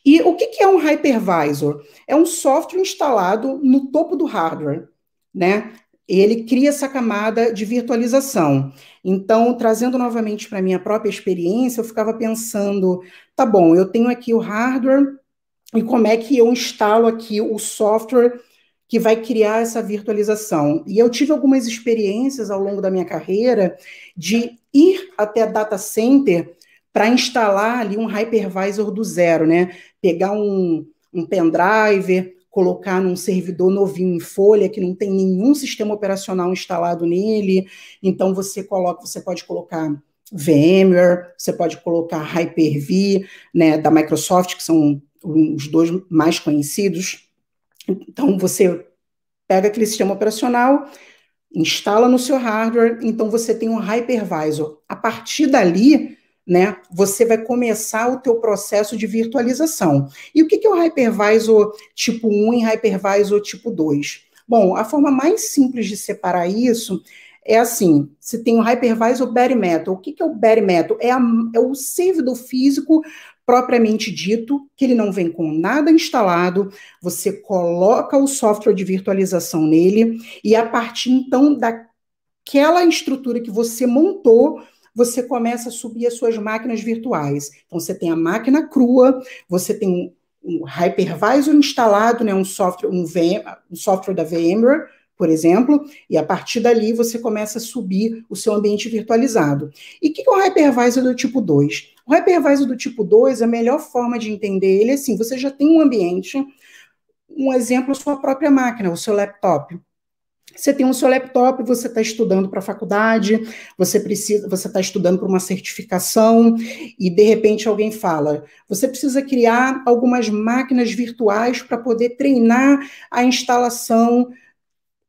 Speaker 3: E o que é um hypervisor? É um software instalado no topo do hardware, né? Ele cria essa camada de virtualização. Então, trazendo novamente para a minha própria experiência, eu ficava pensando, tá bom, eu tenho aqui o hardware, e como é que eu instalo aqui o software que vai criar essa virtualização? E eu tive algumas experiências ao longo da minha carreira de ir até data center para instalar ali um hypervisor do zero, né? Pegar um pendrive, colocar num servidor novinho em folha, que não tem nenhum sistema operacional instalado nele. Então, você pode colocar VMware, você pode colocar Hyper-V, né, da Microsoft, que são os dois mais conhecidos. Então, você pega aquele sistema operacional, instala no seu hardware, então você tem um hypervisor. A partir dali, né, você vai começar o teu processo de virtualização. E o que é o hypervisor tipo 1 e hypervisor tipo 2? Bom, a forma mais simples de separar isso é assim, você tem o hypervisor bare metal. O que é o bare metal? É o servidor físico propriamente dito, que ele não vem com nada instalado, você coloca o software de virtualização nele, e a partir, então, daquela estrutura que você montou, você começa a subir as suas máquinas virtuais. Então, você tem a máquina crua, você tem um hypervisor instalado, né, um software da VMware, por exemplo, e a partir dali você começa a subir o seu ambiente virtualizado. E o que é o hypervisor do tipo 2? O hypervisor do tipo 2, a melhor forma de entender ele é assim, você já tem um ambiente, um exemplo, a sua própria máquina, o seu laptop. Você tem o seu laptop, você está estudando para a faculdade, você está estudando para uma certificação, e de repente alguém fala, você precisa criar algumas máquinas virtuais para poder treinar a instalação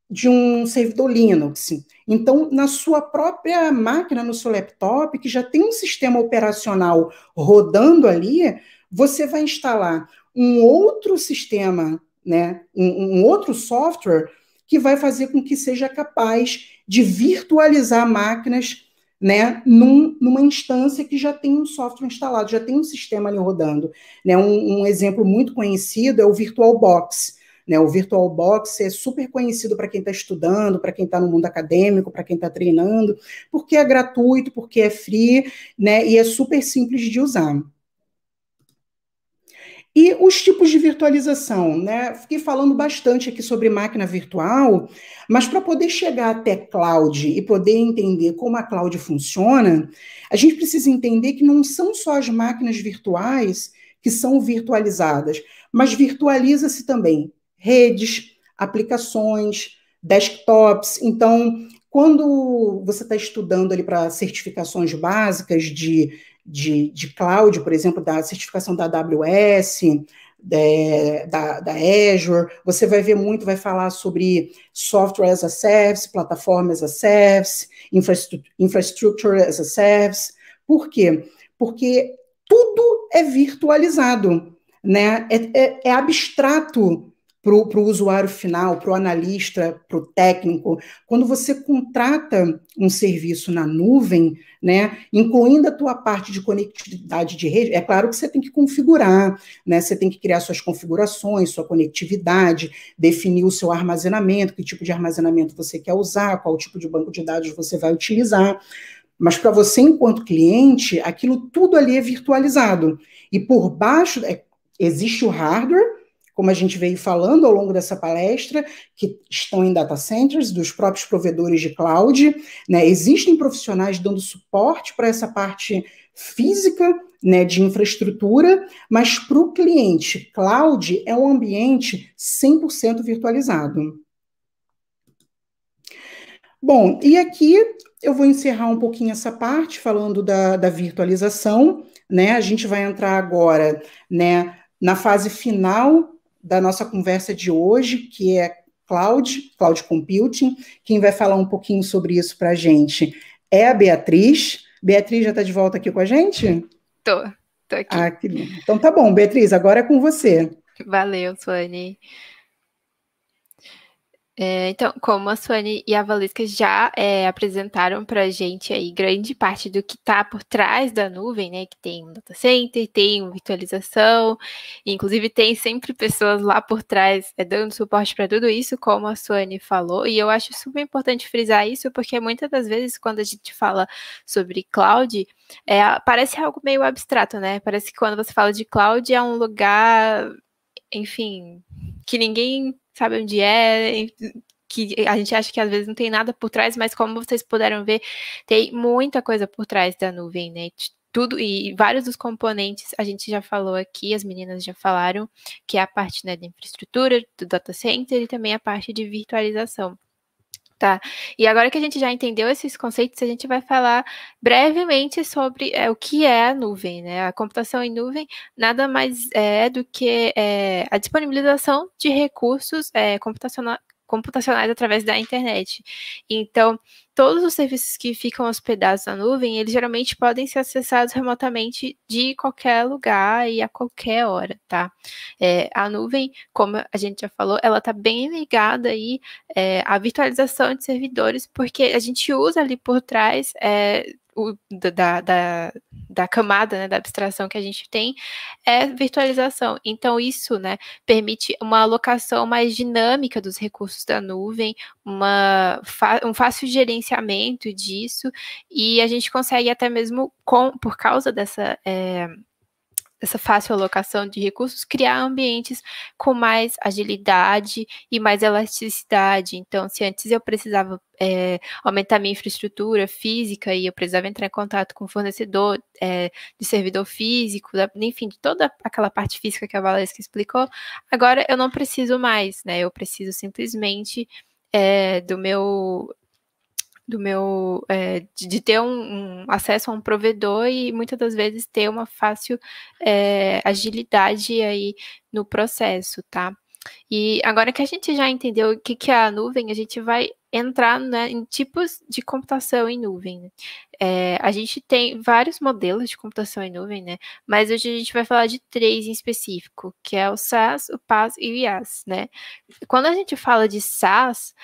Speaker 3: de um servidor Linux. Então, na sua própria máquina, no seu laptop, que já tem um sistema operacional rodando ali, você vai instalar um outro sistema, né, um outro software que vai fazer com que seja capaz de virtualizar máquinas, né, numa instância que já tem um software instalado, já tem um sistema ali rodando. Né? Um exemplo muito conhecido é o VirtualBox. Né? O VirtualBox é super conhecido para quem está estudando, para quem está no mundo acadêmico, para quem está treinando, porque é gratuito, porque é free, né, e é super simples de usar. E os tipos de virtualização, né? Fiquei falando bastante aqui sobre máquina virtual, mas para poder chegar até cloud e poder entender como a cloud funciona, a gente precisa entender que não são só as máquinas virtuais que são virtualizadas, mas virtualiza-se também redes, aplicações, desktops. Então, quando você está estudando ali para certificações básicas de cloud, por exemplo, da certificação da AWS, da Azure, você vai ver muito, vai falar sobre software as a service, plataforma as a service, infrastructure as a service. Por quê? Porque tudo é virtualizado, né? É abstrato para o usuário final, para o analista, para o técnico. Quando você contrata um serviço na nuvem, né, incluindo a tua parte de conectividade de rede, é claro que você tem que configurar, né, você tem que criar suas configurações, sua conectividade, definir o seu armazenamento, que tipo de armazenamento você quer usar, qual tipo de banco de dados você vai utilizar. Mas para você, enquanto cliente, aquilo tudo ali é virtualizado. E por baixo existe o hardware, como a gente veio falando ao longo dessa palestra, que estão em data centers, dos próprios provedores de cloud, né? Existem profissionais dando suporte para essa parte física, né, de infraestrutura, mas para o cliente, cloud é um ambiente 100% virtualizado. Bom, e aqui eu vou encerrar um pouquinho essa parte, falando da virtualização, né? A gente vai entrar agora, né, na fase final da nossa conversa de hoje, que é Cloud Computing. Quem vai falar um pouquinho sobre isso para a gente é a Beatriz. Beatriz já está de volta aqui com a gente?
Speaker 1: Tô aqui.
Speaker 3: Ah, que lindo. Então tá bom, Beatriz, agora é com você.
Speaker 1: Valeu, Suane. Então, como a Suane e a Valesca já apresentaram para a gente aí grande parte do que está por trás da nuvem, né? Que tem um data center, tem uma virtualização, inclusive tem sempre pessoas lá por trás dando suporte para tudo isso, como a Suane falou, e eu acho super importante frisar isso, porque muitas das vezes quando a gente fala sobre cloud, parece algo meio abstrato, né? Parece que quando você fala de cloud é um lugar, enfim, que ninguém sabe onde é, que a gente acha que às vezes não tem nada por trás, mas como vocês puderam ver, tem muita coisa por trás da nuvem, né? Tudo, e vários dos componentes a gente já falou aqui, as meninas já falaram, que é a parte, né, da infraestrutura, do data center e também a parte de virtualização. Tá, e agora que a gente já entendeu esses conceitos, a gente vai falar brevemente sobre o que é a nuvem, né? A computação em nuvem nada mais é do que a disponibilização de recursos computacionais através da internet. Então, todos os serviços que ficam hospedados na nuvem, eles geralmente podem ser acessados remotamente de qualquer lugar e a qualquer hora, tá? A nuvem, como a gente já falou, ela está bem ligada aí à virtualização de servidores, porque a gente usa ali por trás da camada, né, da abstração que a gente tem, é virtualização. Então, isso, né, permite uma alocação mais dinâmica dos recursos da nuvem, um fácil gerenciamento disso, e a gente consegue até mesmo, por causa dessa fácil alocação de recursos, criar ambientes com mais agilidade e mais elasticidade. Então, se antes eu precisava aumentar minha infraestrutura física e eu precisava entrar em contato com o fornecedor de servidor físico, enfim, de toda aquela parte física que a Valesca explicou, agora eu não preciso mais, né? Eu preciso simplesmente de ter um acesso a um provedor e muitas das vezes ter uma fácil agilidade aí no processo, tá? E agora que a gente já entendeu o que é a nuvem, a gente vai entrar, né, em tipos de computação em nuvem.
Speaker 4: a gente tem vários modelos de computação em nuvem, né? Mas hoje a gente vai falar de 3 em específico, que é o SaaS, o PaaS e o IaaS, né? Quando a gente fala de SaaS,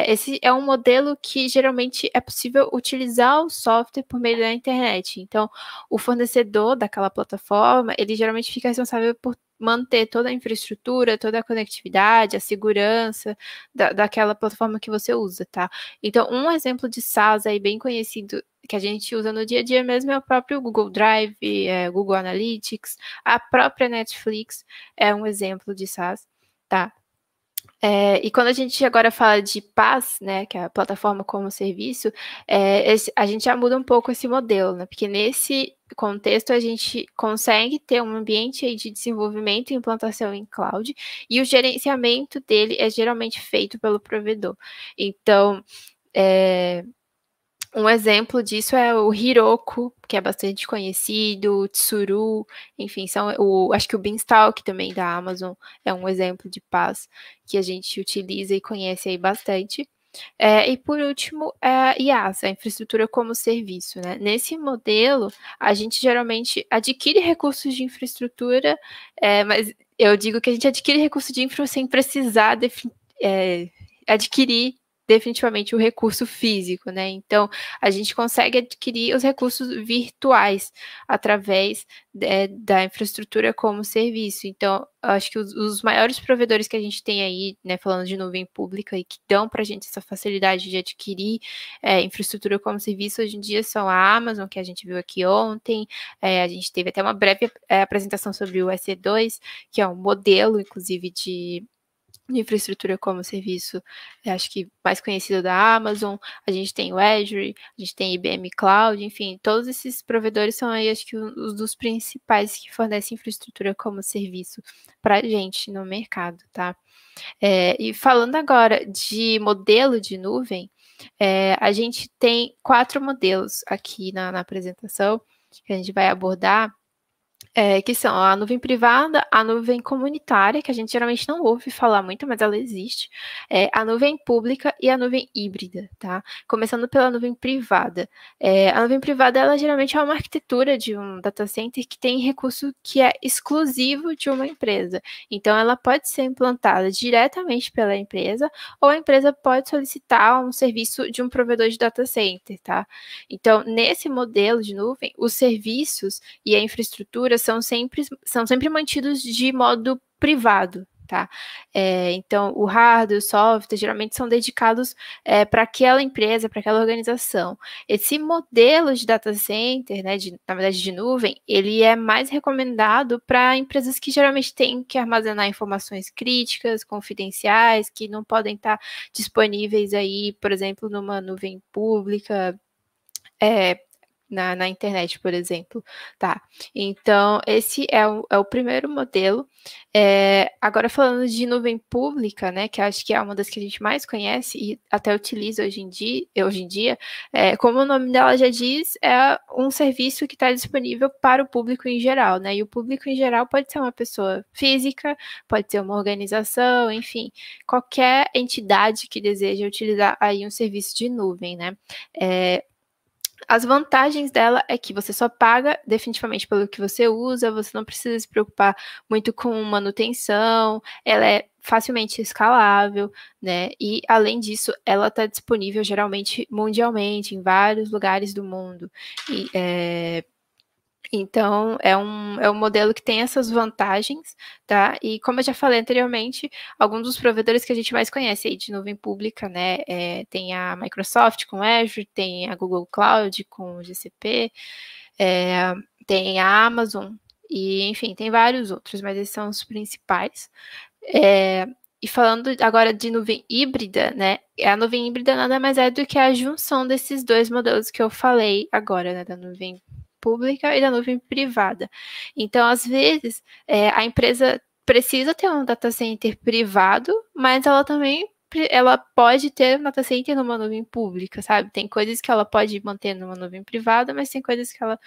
Speaker 4: esse é um modelo que geralmente é possível utilizar o software por meio da internet. Então, o fornecedor daquela plataforma, ele geralmente fica responsável por manter toda a infraestrutura, toda a conectividade, a segurança daquela plataforma que você usa, tá? Então, um exemplo de SaaS aí bem conhecido que a gente usa no dia a dia mesmo é o próprio Google Drive, Google Analytics, a própria Netflix é um exemplo de SaaS, tá? E quando a gente agora fala de PaaS, né, que é a plataforma como serviço, a gente já muda um pouco esse modelo, né, porque nesse contexto a gente consegue ter um ambiente aí de desenvolvimento e implantação em cloud, e o gerenciamento dele é geralmente feito pelo provedor. Então, um exemplo disso é o Heroku, que é bastante conhecido, o Tsuru, enfim, acho que o Beanstalk também da Amazon é um exemplo de PaaS que a gente utiliza e conhece aí bastante. E por último, a IaaS, a infraestrutura como serviço, né? Nesse modelo, a gente geralmente adquire recursos de infraestrutura, mas eu digo que a gente adquire recursos de infra sem precisar adquirir definitivamente o recurso físico, né? Então, a gente consegue adquirir os recursos virtuais através da infraestrutura como serviço. Então, acho que os maiores provedores que a gente tem aí, né, falando de nuvem pública e que dão para a gente essa facilidade de adquirir infraestrutura como serviço hoje em dia são a Amazon, que a gente viu aqui ontem, a gente teve até uma breve apresentação sobre o EC2, que é um modelo, inclusive, de infraestrutura como serviço, acho que mais conhecido da Amazon, a gente tem o Azure, a gente tem IBM Cloud, enfim, todos esses provedores são aí, acho que os dos principais que fornecem infraestrutura como serviço para a gente no mercado, tá? E falando agora de modelo de nuvem, a gente tem 4 modelos aqui na apresentação que a gente vai abordar, que são a nuvem privada, a nuvem comunitária, que a gente geralmente não ouve falar muito, mas ela existe, a nuvem pública e a nuvem híbrida, tá? Começando pela nuvem privada. A nuvem privada, ela geralmente é uma arquitetura de um data center que tem recurso que é exclusivo de uma empresa. Então, ela pode ser implantada diretamente pela empresa, ou a empresa pode solicitar um serviço de um provedor de data center, tá? Então, nesse modelo de nuvem, os serviços e a infraestrutura são sempre mantidos de modo privado, tá? Então, o hardware, o software, geralmente são dedicados para aquela empresa, para aquela organização. Esse modelo de data center, né, na verdade de nuvem, ele é mais recomendado para empresas que geralmente têm que armazenar informações críticas, confidenciais, que não podem estar disponíveis aí, por exemplo, numa nuvem pública, na internet, por exemplo, tá? Então, esse é o primeiro modelo. Agora, falando de nuvem pública, né, que acho que é uma das que a gente mais conhece e até utiliza hoje em dia, como o nome dela já diz, é um serviço que está disponível para o público em geral, né? E o público em geral pode ser uma pessoa física, pode ser uma organização, enfim, qualquer entidade que deseja utilizar aí um serviço de nuvem, né? As vantagens dela é que você só paga definitivamente pelo que você usa, você não precisa se preocupar muito com manutenção, ela é facilmente escalável, né? E, além disso, ela está disponível geralmente mundialmente, em vários lugares do mundo. Então, é um modelo que tem essas vantagens, tá? E como eu já falei anteriormente, alguns dos provedores que a gente mais conhece aí de nuvem pública, né? Tem a Microsoft com Azure, tem a Google Cloud com GCP, tem a Amazon, e enfim, tem vários outros, mas esses são os principais. E falando agora de nuvem híbrida, né? A nuvem híbrida nada mais é do que a junção desses dois modelos que eu falei agora, né? Da nuvem pública e da nuvem privada. Então, às vezes, a empresa precisa ter um data center privado, mas ela também ela pode ter um data center numa nuvem pública, sabe? Tem coisas que ela pode manter numa nuvem privada, mas tem coisas que ela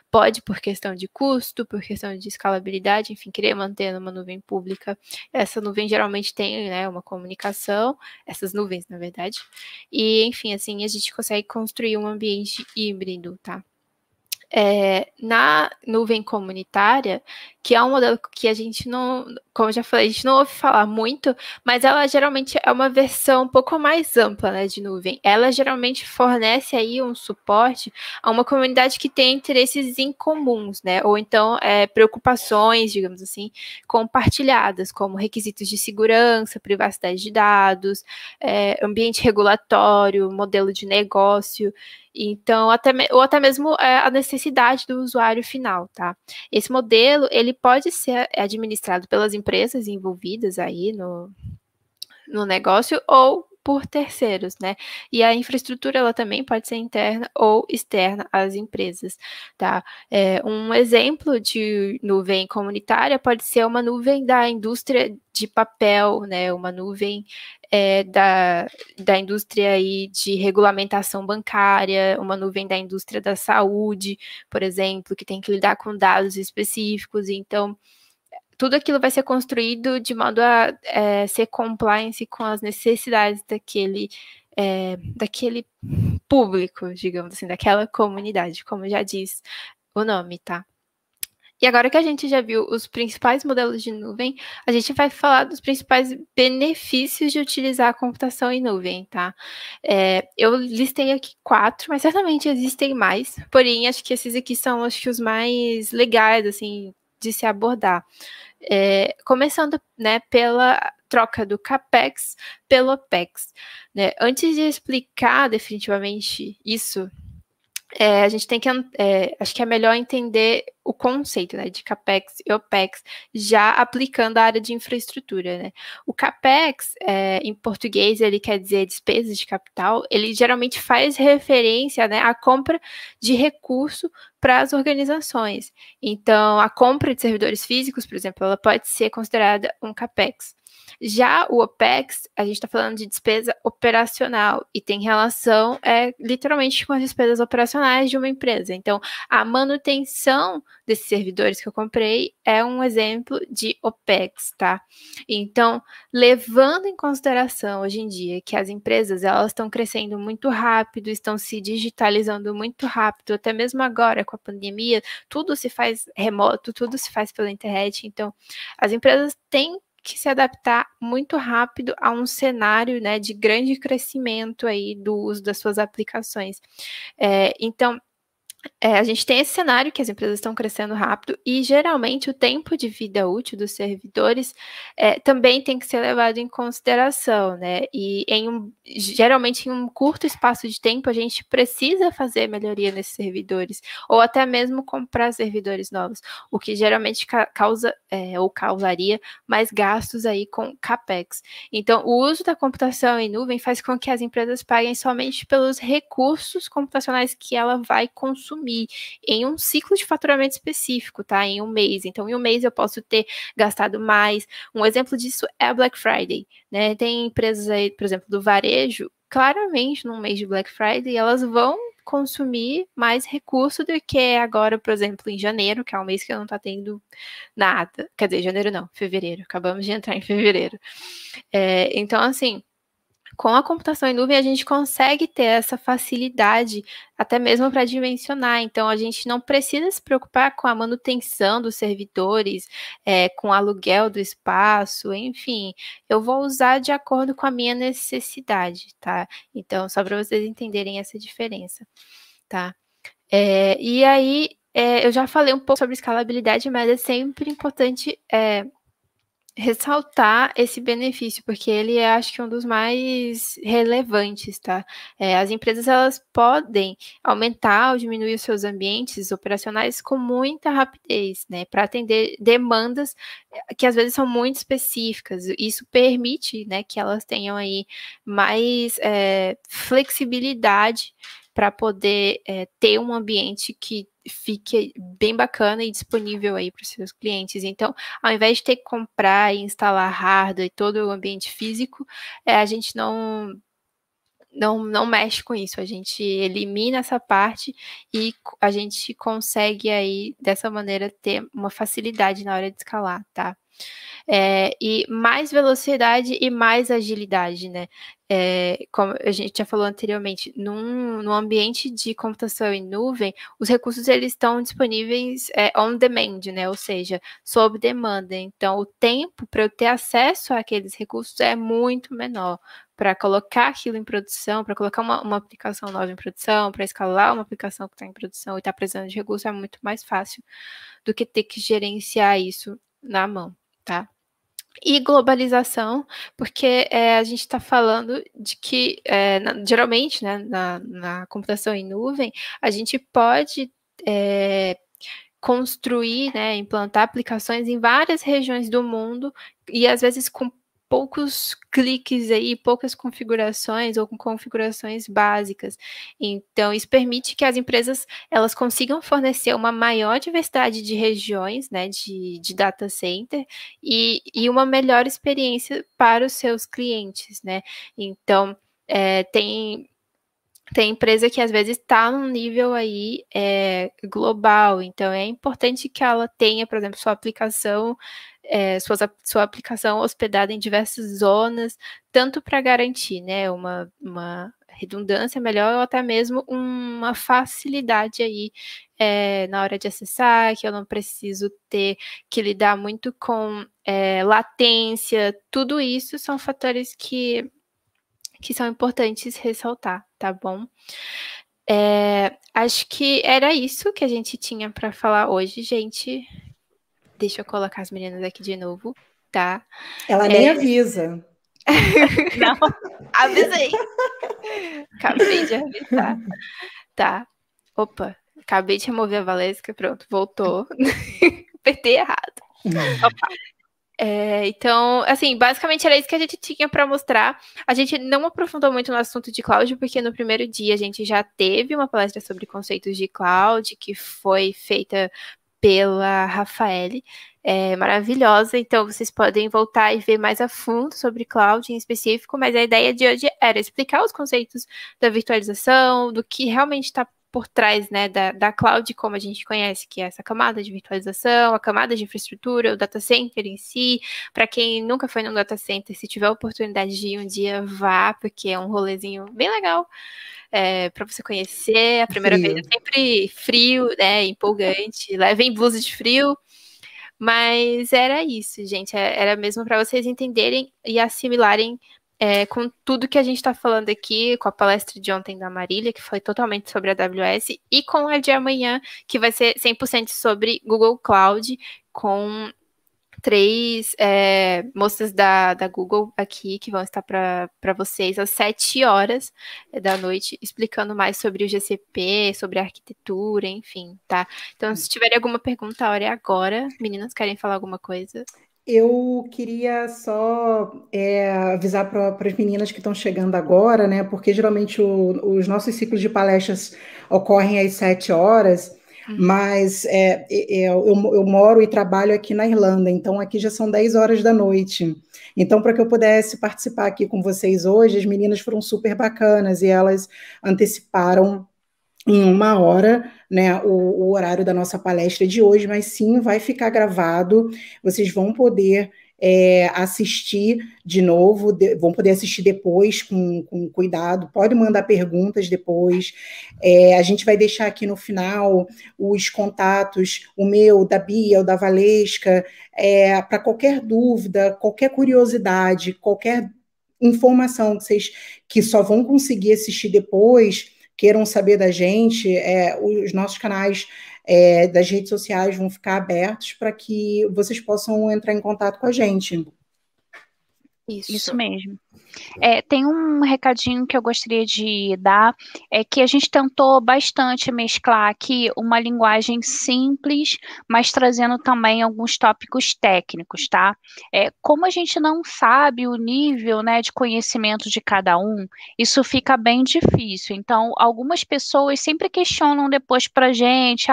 Speaker 4: pode, por questão de custo, por questão de escalabilidade, enfim, querer manter numa nuvem pública. Essa nuvem geralmente tem, né, uma comunicação, essas nuvens, na verdade. E, enfim, assim, a gente consegue construir um ambiente híbrido, tá? Na nuvem comunitária, que é um modelo que a gente não, como eu já falei, a gente não ouve falar muito, mas ela geralmente é uma versão um pouco mais ampla, né, de nuvem. Ela geralmente fornece aí um suporte a uma comunidade que tem interesses incomuns, né, ou então preocupações, digamos assim, compartilhadas, como requisitos de segurança, privacidade de dados, ambiente regulatório, modelo de negócio. Então, ou até mesmo a necessidade do usuário final, tá? Esse modelo, ele pode ser administrado pelas empresas envolvidas aí no negócio ou por terceiros, né? E a infraestrutura, ela também pode ser interna ou externa às empresas, tá? Um exemplo de nuvem comunitária pode ser uma nuvem da indústria de papel, né? Uma nuvem da indústria aí de regulamentação bancária, uma nuvem da indústria da saúde, por exemplo, que tem que lidar com dados específicos. Então, tudo aquilo vai ser construído de modo a ser compliance com as necessidades daquele público, digamos assim, daquela comunidade, como já diz o nome, tá? E agora que a gente já viu os principais modelos de nuvem, a gente vai falar dos principais benefícios de utilizar a computação em nuvem, tá? Eu listei aqui 4, mas certamente existem mais, porém, acho que esses aqui são os mais legais, assim, de se abordar. Começando, né, pela troca do CAPEX pelo OPEX, né? Antes de explicar definitivamente isso, a gente tem que, acho que é melhor entender o conceito, né, de CAPEX e OPEX, já aplicando a área de infraestrutura, né. O CAPEX, em português, ele quer dizer despesas de capital, ele geralmente faz referência, né, à compra de recurso para as organizações. Então, a compra de servidores físicos, por exemplo, ela pode ser considerada um CAPEX. Já o OPEX, a gente está falando de despesa operacional e tem relação literalmente com as despesas operacionais de uma empresa. Então, a manutenção desses servidores que eu comprei é um exemplo de OPEX, tá? Então, levando em consideração hoje em dia que as empresas elas estão crescendo muito rápido, estão se digitalizando muito rápido, até mesmo agora com a pandemia, tudo se faz remoto, tudo se faz pela internet. Então, as empresas têm que se adaptar muito rápido a um cenário, né, de grande crescimento aí do uso das suas aplicações. Então, a gente tem esse cenário que as empresas estão crescendo rápido e, geralmente, o tempo de vida útil dos servidores também tem que ser levado em consideração, né? E, geralmente, em um curto espaço de tempo, a gente precisa fazer melhoria nesses servidores ou até mesmo comprar servidores novos, o que geralmente causa ou causaria mais gastos aí com CAPEX. Então, o uso da computação em nuvem faz com que as empresas paguem somente pelos recursos computacionais que ela vai consumir em um ciclo de faturamento específico, tá? Em um mês. Então, em um mês eu posso ter gastado mais. Um exemplo disso é a Black Friday, né? Tem empresas aí, por exemplo, do varejo, claramente, num mês de Black Friday, elas vão consumir mais recurso do que agora, por exemplo, em janeiro, que é um mês que não tá tendo nada. Quer dizer, janeiro não, fevereiro. Acabamos de entrar em fevereiro. Então, assim, com a computação em nuvem, a gente consegue ter essa facilidade até mesmo para dimensionar. Então, a gente não precisa se preocupar com a manutenção dos servidores, com o aluguel do espaço, enfim. Eu vou usar de acordo com a minha necessidade, tá? Então, só para vocês entenderem essa diferença, tá? E aí, eu já falei um pouco sobre escalabilidade, mas é sempre importante ressaltar esse benefício, porque ele é, acho que, um dos mais relevantes, tá? As empresas, elas podem aumentar ou diminuir os seus ambientes operacionais com muita rapidez, né? Para atender demandas que, às vezes, são muito específicas. Isso permite, né, que elas tenham aí mais flexibilidade para poder ter um ambiente que fique bem bacana e disponível aí para os seus clientes. Então, ao invés de ter que comprar e instalar hardware e todo o ambiente físico, a gente não mexe com isso, a gente elimina essa parte e a gente consegue aí, dessa maneira, ter uma facilidade na hora de escalar, tá? E mais velocidade e mais agilidade, né? Como a gente já falou anteriormente, no ambiente de computação em nuvem, os recursos eles estão disponíveis on demand, né? Ou seja, sob demanda. Então, o tempo para eu ter acesso àqueles recursos é muito menor. Para colocar aquilo em produção, para colocar uma aplicação nova em produção, para escalar uma aplicação que está em produção e está precisando de recurso, é muito mais fácil do que ter que gerenciar isso na mão, tá? E globalização, porque a gente está falando de que, geralmente, né, na computação em nuvem, a gente pode construir, né, implantar aplicações em várias regiões do mundo e, às vezes, com poucos cliques aí, poucas configurações ou com configurações básicas. Então, isso permite que as empresas elas consigam fornecer uma maior diversidade de regiões, né, de data center e uma melhor experiência para os seus clientes, né? Então, tem empresa que às vezes está num nível aí global, então é importante que ela tenha, por exemplo, sua aplicação hospedada em diversas zonas, tanto para garantir, né, uma redundância melhor ou até mesmo uma facilidade aí na hora de acessar, que eu não preciso ter que lidar muito com latência, tudo isso são fatores que são importantes ressaltar, tá bom? Acho que era isso que a gente tinha para falar hoje, gente. Deixa eu colocar as meninas aqui de novo, tá?
Speaker 3: Ela nem avisa.
Speaker 4: Não, avisei. Acabei de avisar. Tá. Opa, acabei de remover a Valesca, pronto, voltou. Apertei errado. Opa. Então, assim, basicamente era isso que a gente tinha para mostrar. A gente não aprofundou muito no assunto de cloud, porque no primeiro dia a gente já teve uma palestra sobre conceitos de cloud, que foi feita pela Rafaele, maravilhosa. Então, vocês podem voltar e ver mais a fundo sobre cloud em específico, mas a ideia de hoje era explicar os conceitos da virtualização, do que realmente está por trás, né, da cloud, como a gente conhece, que é essa camada de virtualização, a camada de infraestrutura, o data center em si. Para quem nunca foi num data center, se tiver a oportunidade de ir um dia, vá, porque é um rolezinho bem legal para você conhecer. A primeira vez é sempre frio, né, empolgante, levem blusa de frio. Mas era isso, gente, era mesmo para vocês entenderem e assimilarem com tudo que a gente está falando aqui, com a palestra de ontem da Marília, que foi totalmente sobre a AWS, e com a de amanhã, que vai ser 100% sobre Google Cloud, com 3 moças da Google aqui, que vão estar para vocês às 7 horas da noite, explicando mais sobre o GCP, sobre a arquitetura, enfim, tá? Então, se tiverem alguma pergunta, a hora é agora. Meninas, querem falar alguma coisa?
Speaker 3: Eu queria só avisar para as meninas que estão chegando agora, né? Porque geralmente os nossos ciclos de palestras ocorrem às 7 horas, mas eu moro e trabalho aqui na Irlanda, então aqui já são 10 horas da noite. Então, para que eu pudesse participar aqui com vocês hoje, as meninas foram super bacanas e elas anteciparam em 1 hora, né, o horário da nossa palestra de hoje, mas sim, vai ficar gravado, vocês vão poder assistir de novo, vão poder assistir depois com cuidado, pode mandar perguntas depois, a gente vai deixar aqui no final os contatos, o meu, da Bia, o da Valesca, para qualquer dúvida, qualquer curiosidade, qualquer informação que vocês que só vão conseguir assistir depois, queiram saber da gente, os nossos canais das redes sociais vão ficar abertos para que vocês possam entrar em contato com a gente.
Speaker 2: Isso mesmo. Tem um recadinho que eu gostaria de dar, é que a gente tentou bastante mesclar aqui uma linguagem simples, mas trazendo também alguns tópicos técnicos, tá? Como a gente não sabe o nível, né, de conhecimento de cada um, isso fica bem difícil. Então, algumas pessoas sempre questionam depois para a gente,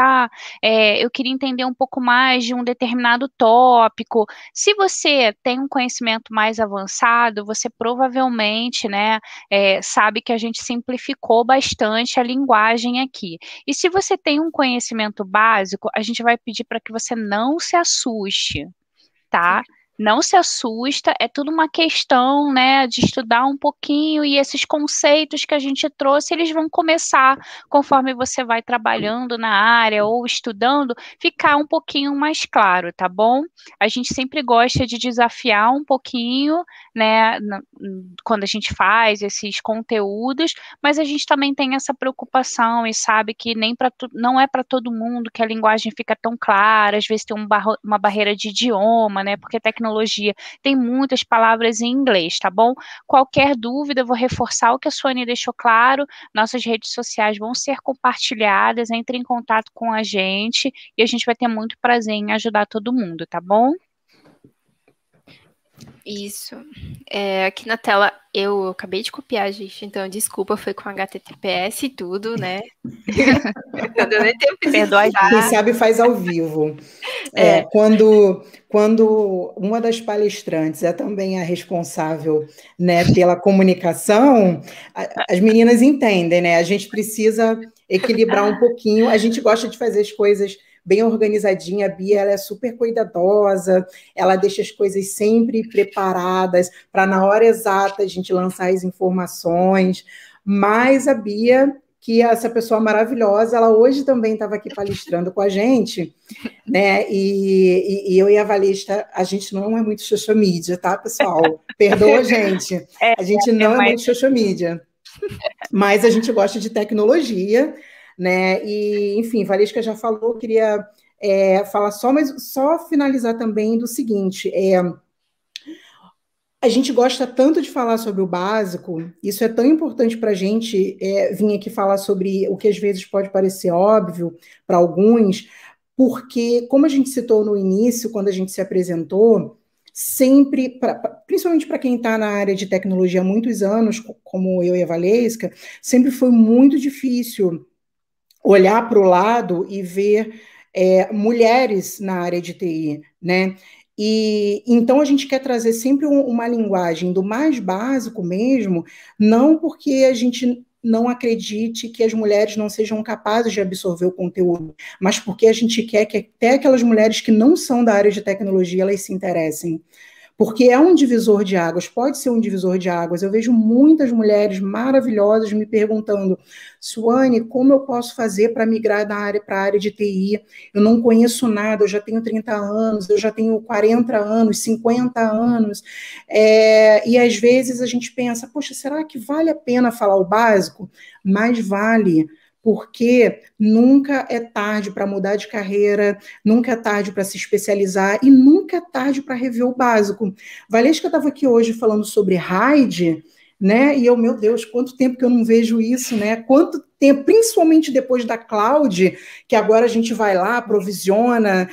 Speaker 2: eu queria entender um pouco mais de um determinado tópico. Se você tem um conhecimento mais avançado, você provavelmente, né, sabe que a gente simplificou bastante a linguagem aqui. E se você tem um conhecimento básico, a gente vai pedir para que você não se assuste, tá? Não se assusta, é tudo uma questão, né, de estudar um pouquinho e esses conceitos que a gente trouxe, eles vão começar, conforme você vai trabalhando na área ou estudando, ficar um pouquinho mais claro, tá bom? A gente sempre gosta de desafiar um pouquinho, né, quando a gente faz esses conteúdos, mas a gente também tem essa preocupação e sabe que não é para todo mundo que a linguagem fica tão clara, às vezes tem uma barreira de idioma, né, porque tecnologia tem muitas palavras em inglês, tá bom? Qualquer dúvida, eu vou reforçar o que a Suane deixou claro, nossas redes sociais vão ser compartilhadas, entre em contato com a gente e a gente vai ter muito prazer em ajudar todo mundo, tá bom?
Speaker 4: Isso. Aqui na tela eu acabei de copiar, gente, então desculpa, foi com HTTPS e tudo, né? Não deu nem tempo de
Speaker 3: Quem sabe faz ao vivo. Quando uma das palestrantes é também a responsável, né, pela comunicação, as meninas entendem, né? A gente precisa equilibrar um pouquinho. A gente gosta de fazer as coisas bem organizadinha. A Bia, ela é super cuidadosa, ela deixa as coisas sempre preparadas para na hora exata a gente lançar as informações. Mas a Bia, que é essa pessoa maravilhosa, ela hoje também estava aqui palestrando com a gente, né? E eu e a Valista, a gente não é muito social media, tá, pessoal? Perdoa a gente. A gente não é muito social media. Mas a gente gosta de tecnologia, né? E, enfim, Valesca já falou, queria falar mas só finalizar também do seguinte: a gente gosta tanto de falar sobre o básico, isso é tão importante para a gente vir aqui falar sobre o que às vezes pode parecer óbvio para alguns, porque, como a gente citou no início, quando a gente se apresentou, sempre, principalmente para quem está na área de tecnologia há muitos anos, como eu e a Valesca, sempre foi muito difícil olhar para o lado e ver mulheres na área de TI, né? E então a gente quer trazer sempre uma linguagem do mais básico mesmo, não porque a gente não acredite que as mulheres não sejam capazes de absorver o conteúdo, mas porque a gente quer que até aquelas mulheres que não são da área de tecnologia, elas se interessem. Porque é um divisor de águas, pode ser um divisor de águas. Eu vejo muitas mulheres maravilhosas me perguntando: Suane, como eu posso fazer para migrar para a área de TI? Eu não conheço nada, eu já tenho 30 anos, eu já tenho 40 anos, 50 anos. E às vezes a gente pensa: poxa, será que vale a pena falar o básico? Mas vale, porque nunca é tarde para mudar de carreira, nunca é tarde para se especializar e nunca é tarde para rever o básico. Valesca estava aqui hoje falando sobre RAID, né? E eu, meu Deus, quanto tempo que eu não vejo isso, né? Quanto tempo, principalmente depois da cloud, que agora a gente vai lá, aprovisiona,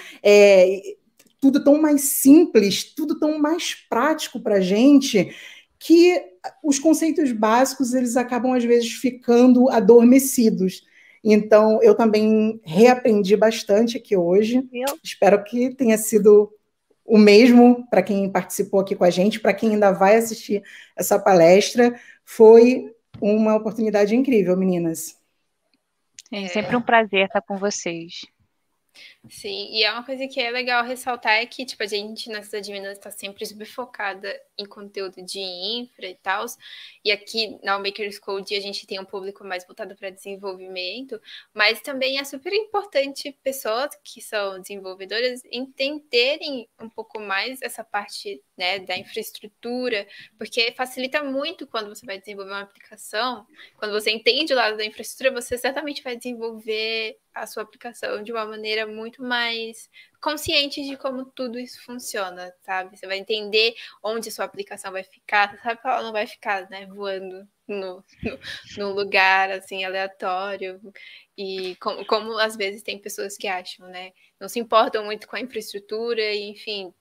Speaker 3: tudo tão mais simples, tudo tão mais prático para a gente, que os conceitos básicos, eles acabam, às vezes, ficando adormecidos. Então, eu também reaprendi bastante aqui hoje. Espero que tenha sido o mesmo para quem participou aqui com a gente, para quem ainda vai assistir essa palestra. Foi uma oportunidade incrível, meninas.
Speaker 2: É sempre um prazer estar com vocês.
Speaker 1: Sim, e é uma coisa que é legal ressaltar é que, tipo, a gente na Cidade de Minas está sempre super focada em conteúdo de infra e tal, e aqui na Makers Code a gente tem um público mais voltado para desenvolvimento, mas também é super importante pessoas que são desenvolvedoras entenderem um pouco mais essa parte né, da infraestrutura, porque facilita muito quando você vai desenvolver uma aplicação, quando você entende o lado da infraestrutura, você certamente vai desenvolver a sua aplicação de uma maneira muito mais consciente de como tudo isso funciona, sabe? Você vai entender onde a sua aplicação vai ficar, você sabe que ela não vai ficar, né, voando num lugar, assim, aleatório, e como às vezes tem pessoas que acham, né, não se importam muito com a infraestrutura, e, enfim,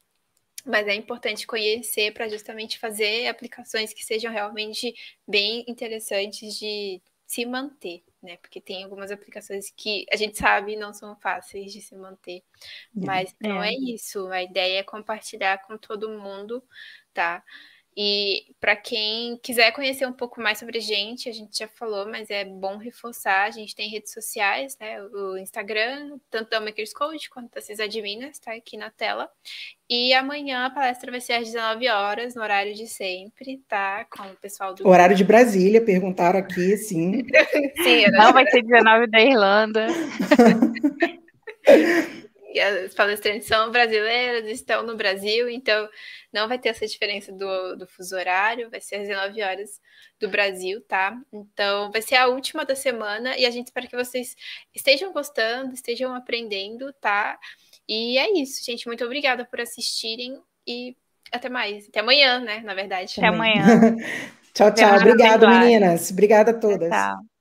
Speaker 1: mas é importante conhecer para justamente fazer aplicações que sejam realmente bem interessantes de se manter, né? Porque tem algumas aplicações que a gente sabe não são fáceis de se manter. Mas não é isso. A ideia é compartilhar com todo mundo, tá? E para quem quiser conhecer um pouco mais sobre a gente já falou, mas é bom reforçar, a gente tem redes sociais, né? O Instagram, tanto da Makers Code quanto da Sysadminas, tá aqui na tela. E amanhã a palestra vai ser às 19 horas, no horário de sempre, tá? Com o pessoal do...
Speaker 3: Horário de Brasília, perguntaram aqui, sim.
Speaker 1: Sim,
Speaker 2: não vai ser 19 da Irlanda.
Speaker 1: E as palestrantes são brasileiras, estão no Brasil, então não vai ter essa diferença do fuso horário, vai ser às 19 horas do Brasil, tá? Então vai ser a última da semana e a gente espera que vocês estejam gostando, estejam aprendendo, tá? E é isso, gente. Muito obrigada por assistirem e até mais. Até amanhã, né? Na verdade.
Speaker 2: Até amanhã.
Speaker 3: Tchau, tchau. Obrigado, meninas. Obrigada a todas.
Speaker 2: Tchau.